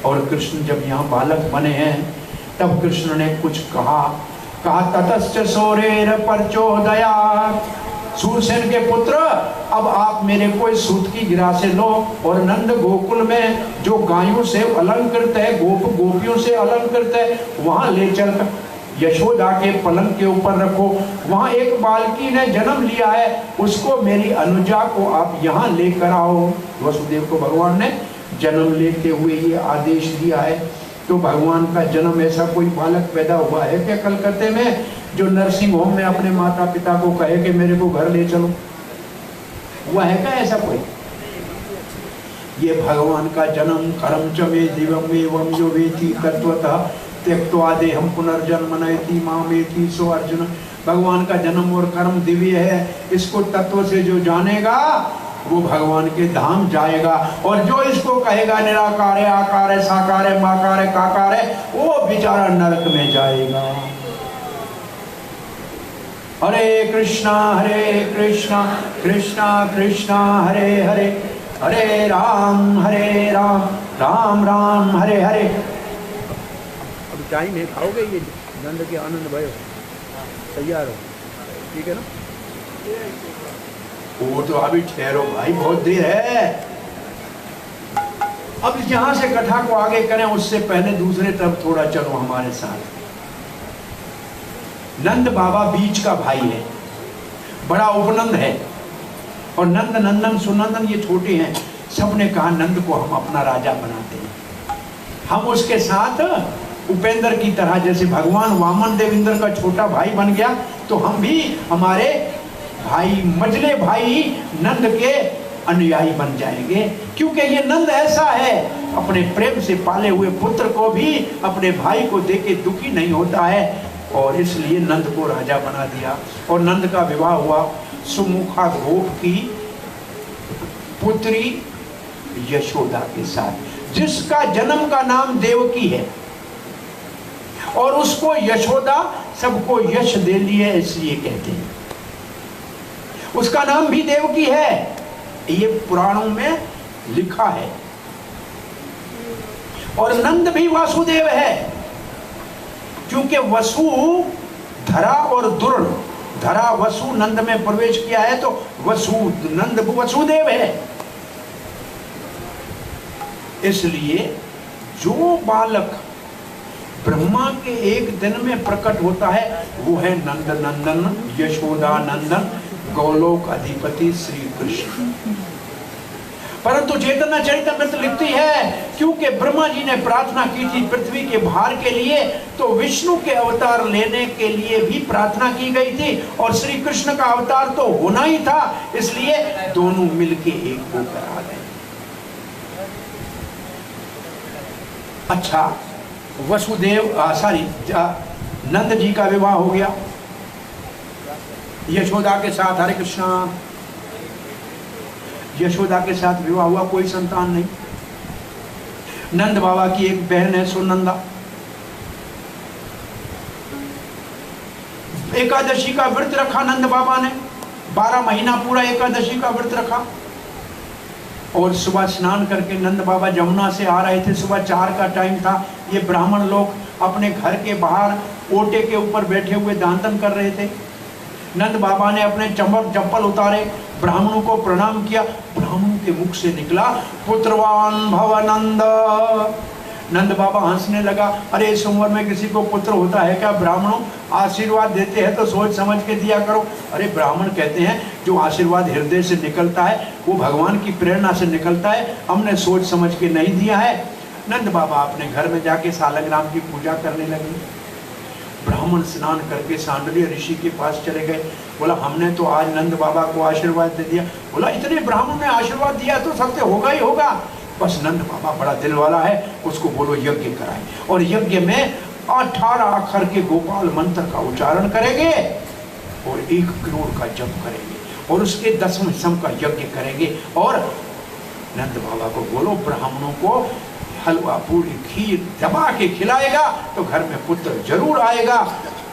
Speaker 1: और कृष्ण जब यहाँ बालक बने हैं तब कृष्ण ने कुछ कहा ततश्च सौरेर परचोदयात्, सूरसेन के पुत्र अब आप मेरे को इस सूत की गिरा से लो और नंद गोकुल में जो गायों से अलंकृत है, गोपियों से अलंकृत है, वहां ले चल यशोदा के पलंग के ऊपर रखो। वहां एक बालकी ने जन्म लिया है, उसको मेरी अनुजा को आप यहाँ लेकर आओ। वसुदेव को भगवान ने जन्म लेते हुए ये आदेश दिया है। तो भगवान का जन्म ऐसा कोई बालक पैदा हुआ है क्या कलकत्ते में जो नर्सिंग होम में अपने माता पिता को कहे कि मेरे को घर ले चलो? हुआ है क्या ऐसा कोई? ये भगवान का जन्म कर्म च मे दिवम एवं जो वेति तत्वतः त्यक्त्वा देहम पुनर्जन्म नयति मामेति सो अर्जुन। भगवान का जन्म और कर्म दिव्य है, इसको तत्व से जो जानेगा वो भगवान के धाम जाएगा। और जो इसको कहेगा निराकार है, आकार है, साकार है, माकार है, काकार है, वो बेचारा नरक में जाएगा। हरे कृष्णा कृष्णा कृष्णा हरे हरे, हरे राम राम राम हरे हरे। अब टाइम है, खाओगे ये नंद के आनंद भयो, तैयार हो? ठीक है ना? वो तो अभी ठहरो भाई, बहुत देर है। अब यहां से कथा को आगे करें उससे पहले दूसरे तरफ थोड़ा चलो हमारे साथ। नंद बाबा बीच का भाई है, बड़ा उपनंद है, और नंद नंदन सुनंदन ये छोटे हैं। सबने कहा नंद को हम अपना राजा बनाते हैं, हम उसके साथ उपेंद्र की तरह, जैसे भगवान वामन देव इंद्र का छोटा भाई बन गया, तो हम भी हमारे भाई मजले भाई नंद के अनुयायी बन जाएंगे। क्योंकि ये नंद ऐसा है, अपने प्रेम से पाले हुए पुत्र को भी अपने भाई को देके दुखी नहीं होता है, और इसलिए नंद को राजा बना दिया। और नंद का विवाह हुआ सुमुखा गोप की पुत्री यशोदा के साथ, जिसका जन्म का नाम देवकी है, और उसको यशोदा सबको यश दे लिए इसलिए कहते हैं। उसका नाम भी देवकी है, ये पुराणों में लिखा है। और नंद भी वासुदेव है, क्योंकि वसु धरा और दुर्, धरा वसु नंद में प्रवेश किया है, तो वसु नंद वसुदेव है। इसलिए जो बालक ब्रह्मा के एक दिन में प्रकट होता है वो है नंद नंदन यशोदा नंदन गोलोक अधिपति श्री कृष्ण। परंतु चैतन्य चरितमृत लिखती है, क्योंकि ब्रह्मा जी ने प्रार्थना की थी पृथ्वी के भार के लिए, तो विष्णु के अवतार लेने के लिए भी प्रार्थना की गई थी, और श्री कृष्ण का अवतार तो होना ही था, इसलिए दोनों मिलके एक होकर आ गए। अच्छा, वसुदेव नंद जी का विवाह हो गया यशोदा के साथ। हरे कृष्णा। यशोदा के साथ विवाह हुआ, कोई संतान नहीं। नंद बाबा की एक बहन है सुनंदा, एकादशी का व्रत रखा नंद बाबा ने, 12 महीना पूरा एकादशी का व्रत रखा। और सुबह स्नान करके नंद बाबा जमुना से आ रहे थे, सुबह 4 का टाइम था। ये ब्राह्मण लोग अपने घर के बाहर ओटे के ऊपर बैठे हुए दान कर रहे थे। नंद बाबा ने अपने चप्पल उतारे, ब्राह्मणों को प्रणाम किया। ब्राह्मणों के मुख से निकला पुत्रवान भव नंद। नंद बाबा हंसने लगा, अरे इस उम्र में किसी को पुत्र होता है क्या? ब्राह्मणों आशीर्वाद देते हैं तो सोच समझ के दिया करो। अरे ब्राह्मण कहते हैं जो आशीर्वाद हृदय से निकलता है वो भगवान की प्रेरणा से निकलता है, हमने सोच समझ के नहीं दिया है। नंद बाबा अपने घर में जाके सालग्राम की पूजा करने लगे। ब्राह्मण स्नान करके सांडल्य ऋषि के पास चले गए। बोला हमने तो आज नंद बाबा को आशीर्वाद दे दिया। बोला इतने ब्राह्मण ने आशीर्वाद दिया तो सत्य होगा ही होगा। बस नंद बाबा बड़ा दिल वाला है, उसको बोलो यज्ञ कराए। और यज्ञ में 18 अक्षर के गोपाल मंत्र का उच्चारण करेंगे और 1 करोड़ का जप करेंगे और उसके 10वें सम का यज्ञ करेंगे। और नंद बाबा को बोलो ब्राह्मणों को हलवा पूरी खीर दबा के खिलाएगा तो घर में पुत्र जरूर आएगा।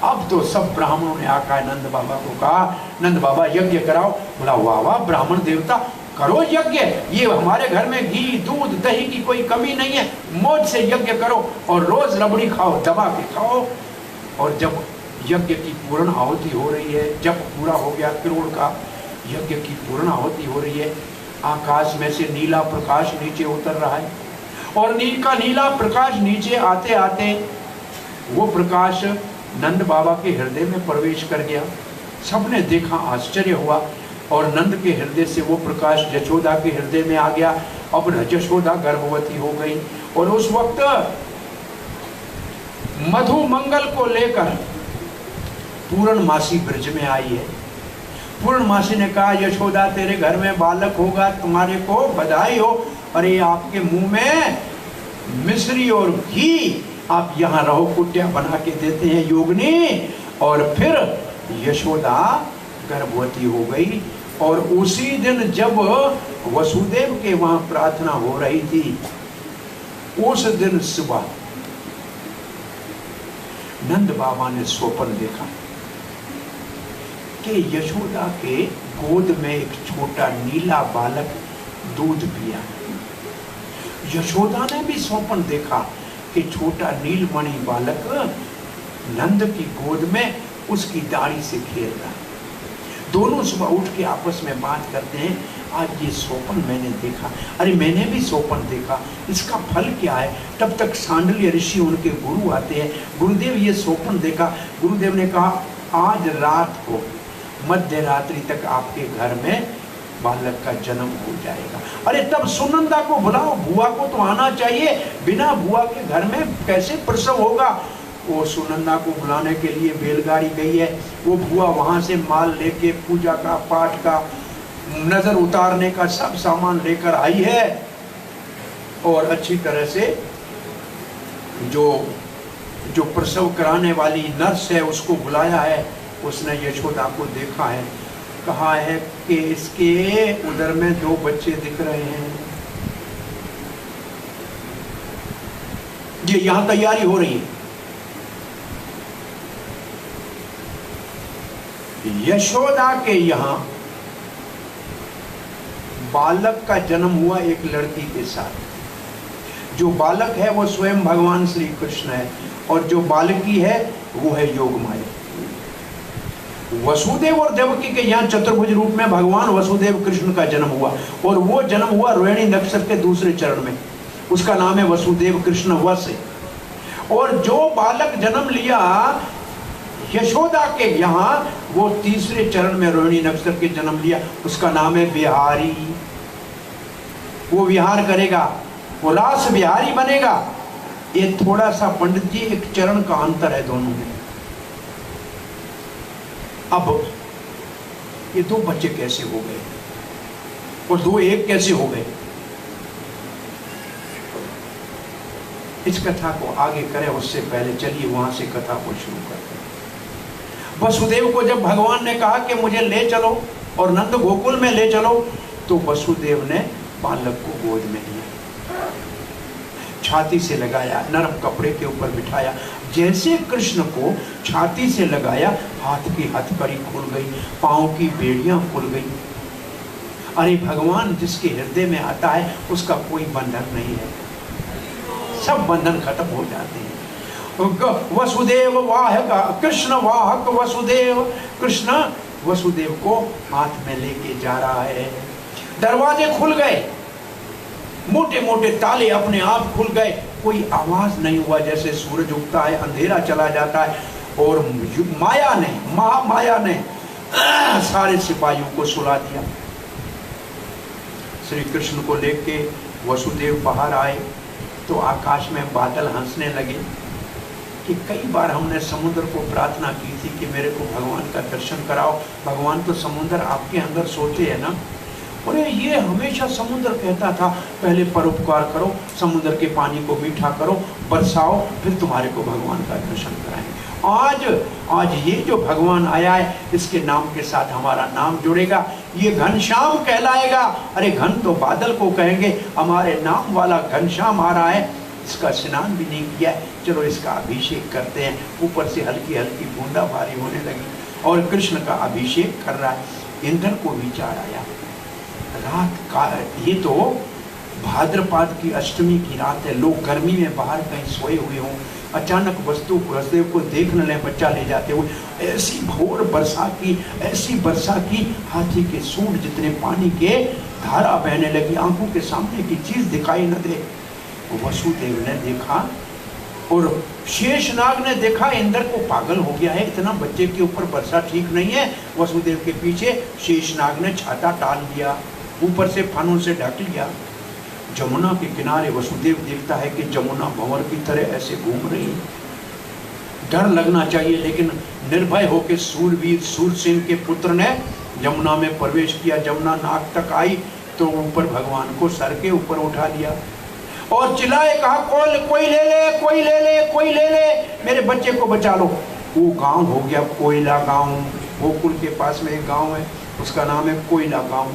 Speaker 1: अब तो सब ब्राह्मणों ने आकर नंद बाबा को कहा नंद बाबा यज्ञ कराओ। बोला वाह वाह ब्राह्मण देवता करो यज्ञ, ये हमारे घर में घी दूध दही की कोई कमी नहीं है, मौज से यज्ञ करो और रोज रबड़ी खाओ, दबा के खाओ। और जब यज्ञ की पूर्ण आहुति हो रही है, जब पूरा हो गया करोड़ का, यज्ञ की पूर्ण आहुति हो रही है, आकाश में से नीला प्रकाश नीचे उतर रहा है और नीला प्रकाश नीचे आते आते वो प्रकाश नंद बाबा के हृदय में प्रवेश कर गया। सबने देखा, आश्चर्य हुआ और नंद के हृदय से वो प्रकाश यशोदा के हृदय में आ गया। अब यशोदा गर्भवती हो गई और उस वक्त मधु मंगल को लेकर पूर्णमासी ब्रज में आई है। पूर्णमासी ने कहा यशोदा तेरे घर में बालक होगा, तुम्हारे को बधाई हो। अरे आपके मुंह में मिश्री और घी, आप यहाँ रहो, कुटिया बना के देते हैं योगिनी। और फिर यशोदा गर्भवती हो गई और उसी दिन जब वसुदेव के वहां प्रार्थना हो रही थी, उस दिन सुबह नंद बाबा ने स्वप्न देखा कि यशोदा के गोद में एक छोटा नीला बालक दूध पिया। यशोदा ने भी स्वप्न देखा कि छोटा नीलमणि बालक नंद की गोद में उसकी दाढ़ी से खेल रहा है। दोनों सुबह उठ के आपस में बात करते हैं, आज ये स्वप्न मैंने देखा। अरे मैंने भी स्वप्न देखा, इसका फल क्या है? तब तक सांडल्य ऋषि उनके गुरु आते हैं। गुरुदेव ये स्वप्न देखा। गुरुदेव ने कहा आज रात को मध्य रात्रि तक आपके घर में बालक का जन्म हो जाएगा। अरे तब सुनंदा को बुलाओ, बुआ को तो आना चाहिए, बिना बुआ के घर में कैसे प्रसव होगा? वो सुनंदा को बुलाने के लिए बैलगाड़ी गई है। वो बुआ वहां से माल लेके पूजा का, पाठ का, नजर उतारने का सब सामान लेकर आई है और अच्छी तरह से जो प्रसव कराने वाली नर्स है उसको बुलाया है। उसने यशोदा को देखा है, कहा है कि इसके उदर में 2 बच्चे दिख रहे हैं। ये यहां तैयारी हो रही है। यशोदा के यहां बालक का जन्म हुआ एक लड़की के साथ। जो बालक है वो स्वयं भगवान श्री कृष्ण है और जो बालकी है वो है योगमाया। वसुदेव और देवकी के यहाँ चतुर्भुज रूप में भगवान वसुदेव कृष्ण का जन्म हुआ और वो जन्म हुआ रोहिणी नक्षत्र के दूसरे चरण में। उसका नाम है वसुदेव कृष्ण वस। और जो बालक जन्म लिया यशोदा के यहाँ, वो तीसरे चरण में रोहिणी नक्षत्र के जन्म लिया, उसका नाम है बिहारी। वो विहार करेगा, वो रास बिहारी बनेगा। ये थोड़ा सा पंडित जी एक चरण का अंतर है दोनों में। अब ये 2 बच्चे कैसे हो गए और 2 एक कैसे हो गए? इस कथा को आगे करें उससे पहले चलिए वहां से कथा को शुरू करते हैं। वसुदेव को जब भगवान ने कहा कि मुझे ले चलो और नंद गोकुल में ले चलो, तो वसुदेव ने बालक को गोद में लिया, छाती से लगाया, नरम कपड़े के ऊपर बिठाया। जैसे कृष्ण को छाती से लगाया, हाथ की हथकड़ी खुल गई, पांव की बेड़ियां खुल गई। अरे भगवान जिसके हृदय में आता है उसका कोई बंधन नहीं है, सब बंधन खत्म हो जाते हैं। वसुदेव वाहक कृष्ण वाहक वसुदेव, कृष्ण वसुदेव को हाथ में लेके जा रहा है। दरवाजे खुल गए, मोटे मोटे ताले अपने आप खुल गए, कोई आवाज नहीं हुआ। जैसे सूरज उगता है अंधेरा चला जाता है, और माया ने, महामाया ने सारे सिपाहियों को सुला दिया। श्री कृष्ण को लेके वसुदेव बाहर आए तो आकाश में बादल हंसने लगे कि कई बार हमने समुद्र को प्रार्थना की थी कि मेरे को भगवान का दर्शन कराओ, भगवान तो समुद्र आपके अंदर सोते हैं ना। और ये हमेशा समुद्र कहता था पहले परोपकार करो, समुद्र के पानी को मीठा करो, बरसाओ, फिर तुम्हारे को भगवान का दर्शन कराएंगे। आज ये जो भगवान आया है इसके नाम के साथ हमारा नाम जुड़ेगा, ये घनश्याम कहलाएगा। अरे घन तो बादल को कहेंगे, हमारे नाम वाला घनश्याम आ रहा है, इसका स्नान भी नहीं किया है, चलो इसका अभिषेक करते हैं। ऊपर से हल्की हल्की बूंदाबांदी होने लगी और कृष्ण का अभिषेक कर रहा है। इंद्र को विचार आया, रात का, ये तो भाद्रपद की अष्टमी की रात है, लोग गर्मी में बाहर कहीं सोए हुए हों, अचानक वसुदेव को देख न लें, बच्चा ले जाते हुए, ऐसी घोर वर्षा की, ऐसी वर्षा की, हाथी के सूंड जितने पानी के धारा बहने लगी, आंखों के सामने की चीज दिखाई न दे। वसुदेव ने देखा और शेषनाग ने देखा इंद्र को पागल हो गया है, इतना बच्चे के ऊपर वर्षा ठीक नहीं है। वसुदेव के पीछे शेषनाग ने छाता टाल दिया, ऊपर से फनों से ढक लिया। जमुना के किनारे वसुदेव देखता है कि जमुना भंवर की तरह ऐसे घूम रही है। डर लगना चाहिए, लेकिन निर्भय होकर सूरवीर सूरसेन के पुत्र ने जमुना में प्रवेश किया। जमुना नाक तक आई तो ऊपर भगवान को सर के ऊपर उठा लिया और चिल्लाए, कहा कोई ले ले, कोई ले ले, कोई ले ले, मेरे बच्चे को बचा लो। वो गांव हो गया कोयला गांव, गोकुल के पास में एक गांव है, उसका नाम है कोयला गांव।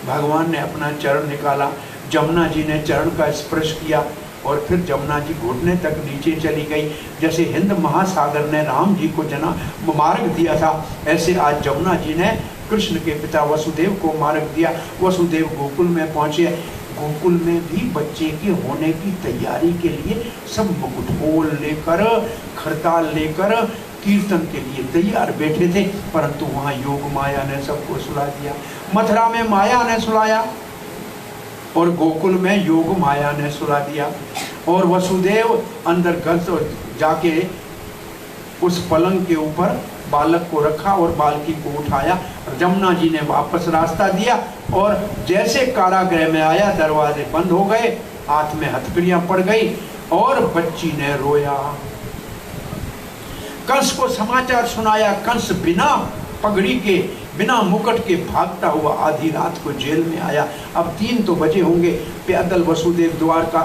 Speaker 1: भगवान ने अपना चरण निकाला, जमुना जी ने चरण का स्पर्श किया और फिर जमुना जी घुटने तक नीचे चली गई। जैसे हिंद महासागर ने राम जी को मार्ग दिया था, ऐसे आज जमुना जी ने कृष्ण के पिता वसुदेव को मार्ग दिया। वसुदेव गोकुल में पहुंचे। गोकुल में भी बच्चे के होने की तैयारी के लिए सब मुकुटोल लेकर, खरताल लेकर कीर्तन के लिए तैयार बैठे थे, परंतु वहां योग माया ने सबको सुला दिया। मथुरा में माया ने सुलाया और गोकुल में योग माया ने सुला दिया। और वसुदेव अंदर घर जाके उस पलंग के ऊपर बालक को रखा और बालकी को उठाया। जमुना जी ने वापस रास्ता दिया और जैसे कारागृह में आया दरवाजे बंद हो गए, हाथ में हथकड़ियां पड़ गई और बच्ची ने रोया। कंस को समाचार सुनाया। कंस बिना पगड़ी के, बिना मुकुट के भागता हुआ आधी रात को जेल में आया। अब 3 तो बजे होंगे। पैदल वसुदेव द्वारका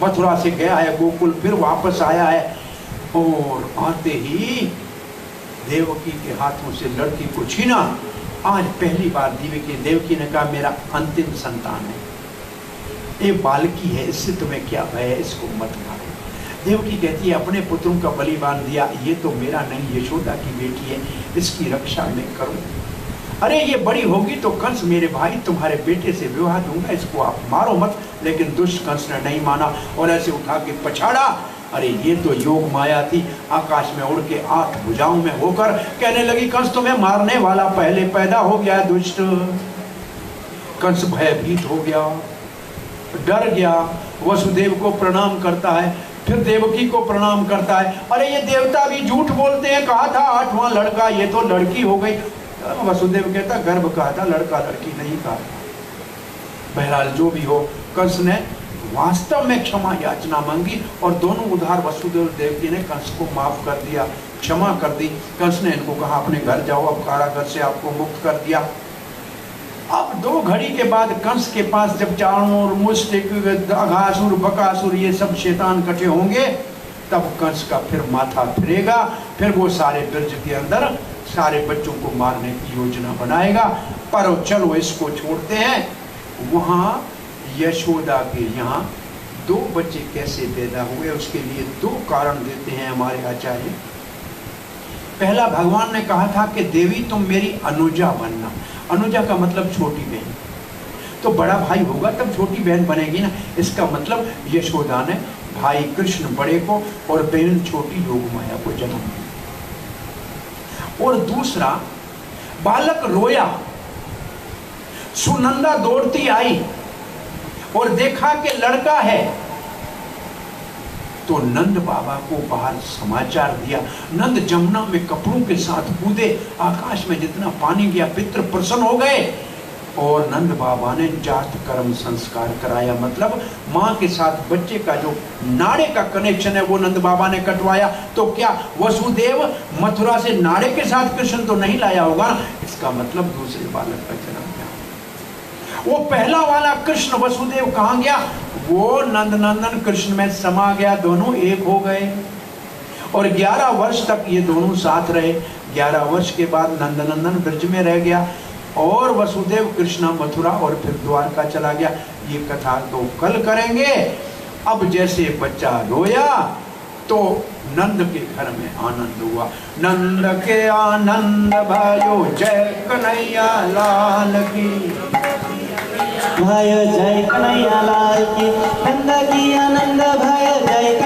Speaker 1: मथुरा से गया है गोकुल, फिर वापस आया है और आते ही देवकी के हाथों से लड़की को छीना। आज पहली बार देवकी ने कहा मेरा अंतिम संतान है, ये बालकी है, इससे तुम्हें क्या भय है, इसको मत मारो। देवकी कहती है अपने पुत्रों का बलिदान दिया, ये तो मेरा नहीं यशोदा की बेटी है, इसकी रक्षा मैं करूं। अरे ये बड़ी होगी तो कंस मेरे भाई तुम्हारे बेटे से विवाह दूंगा, इसको आप मारो मत। लेकिन दुष्ट कंस ने नहीं माना और ऐसे उठा के पछाड़ा। अरे ये तो योग माया थी, आकाश में उड़ के 8 भुजाओं में होकर कहने लगी कंस तुम्हें मारने वाला पहले पैदा हो गया दुष्ट। कंस भयभीत हो गया, डर गया, वसुदेव को प्रणाम करता है, फिर देवकी को प्रणाम करता है। अरे ये देवता भी झूठ बोलते हैं, कहा था 8वां लड़का, ये तो लड़की हो गई। वसुदेव कहता गर्भ कहा था, लड़का लड़की नहीं कहा। बहरहाल जो भी हो, कंस ने वास्तव में क्षमा याचना मांगी और दोनों उधार वसुदेव देवकी ने कंस को माफ कर दिया, क्षमा कर दी। कंस ने इनको कहा अपने घर जाओ, अब कारागार से आपको मुक्त कर दिया। अब 2 घड़ी के बाद कंस के पास जब चारों ओर मुष्टिक, अघासुर, बकासुर ये सब शैतान इकट्ठे होंगे, तब कंस का फिर माथा फिरेगा, फिर वो सारे ब्रज के अंदर सारे बच्चों को मारने की योजना बनाएगा। पर चलो इसको छोड़ते हैं। वहाँ यशोदा के यहाँ 2 बच्चे कैसे पैदा हुए, उसके लिए 2 कारण देते हैं हमारे आचार्य। पहला, भगवान ने कहा था कि देवी तुम मेरी अनुजा बनना। अनुजा का मतलब छोटी बहन, तो बड़ा भाई होगा तब छोटी बहन बनेगी ना। इसका मतलब यशोदा ने भाई कृष्ण बड़े को और बहन छोटी योग माया को जन्म दिया। और दूसरा, बालक रोया, सुनंदा दौड़ती आई और देखा कि लड़का है, तो नंद बाबा को बाहर समाचार दिया। नंद जमुना में कपड़ों के साथ कूदे, आकाश में जितना पानी गया पितृ प्रसन्न हो गए और नंद बाबा ने जात कर्म संस्कार कराया। मतलब माँ के साथ बच्चे का जो नाड़े का कनेक्शन है वो नंद बाबा ने कटवाया। तो क्या वसुदेव मथुरा से नाड़े के साथ कृष्ण तो नहीं लाया होगा, इसका मतलब दूसरे बालक का जन्म गया। वो पहला वाला कृष्ण वसुदेव कहाँ गया? वो नंद नंदन कृष्ण में समा गया, दोनों एक हो गए और 11 वर्ष तक ये दोनों साथ रहे। 11 वर्ष के बाद नंद नंदन ब्रज में रह गया और वसुदेव कृष्ण मथुरा और फिर द्वारका चला गया। ये कथा तो कल करेंगे। अब जैसे बच्चा रोया तो नंद के घर में आनंद हुआ। नंद के आनंद भयो जय कन्हैया लाल की,
Speaker 2: भयो जय कन्हैया लाल की। नंद की आनंद भयो जय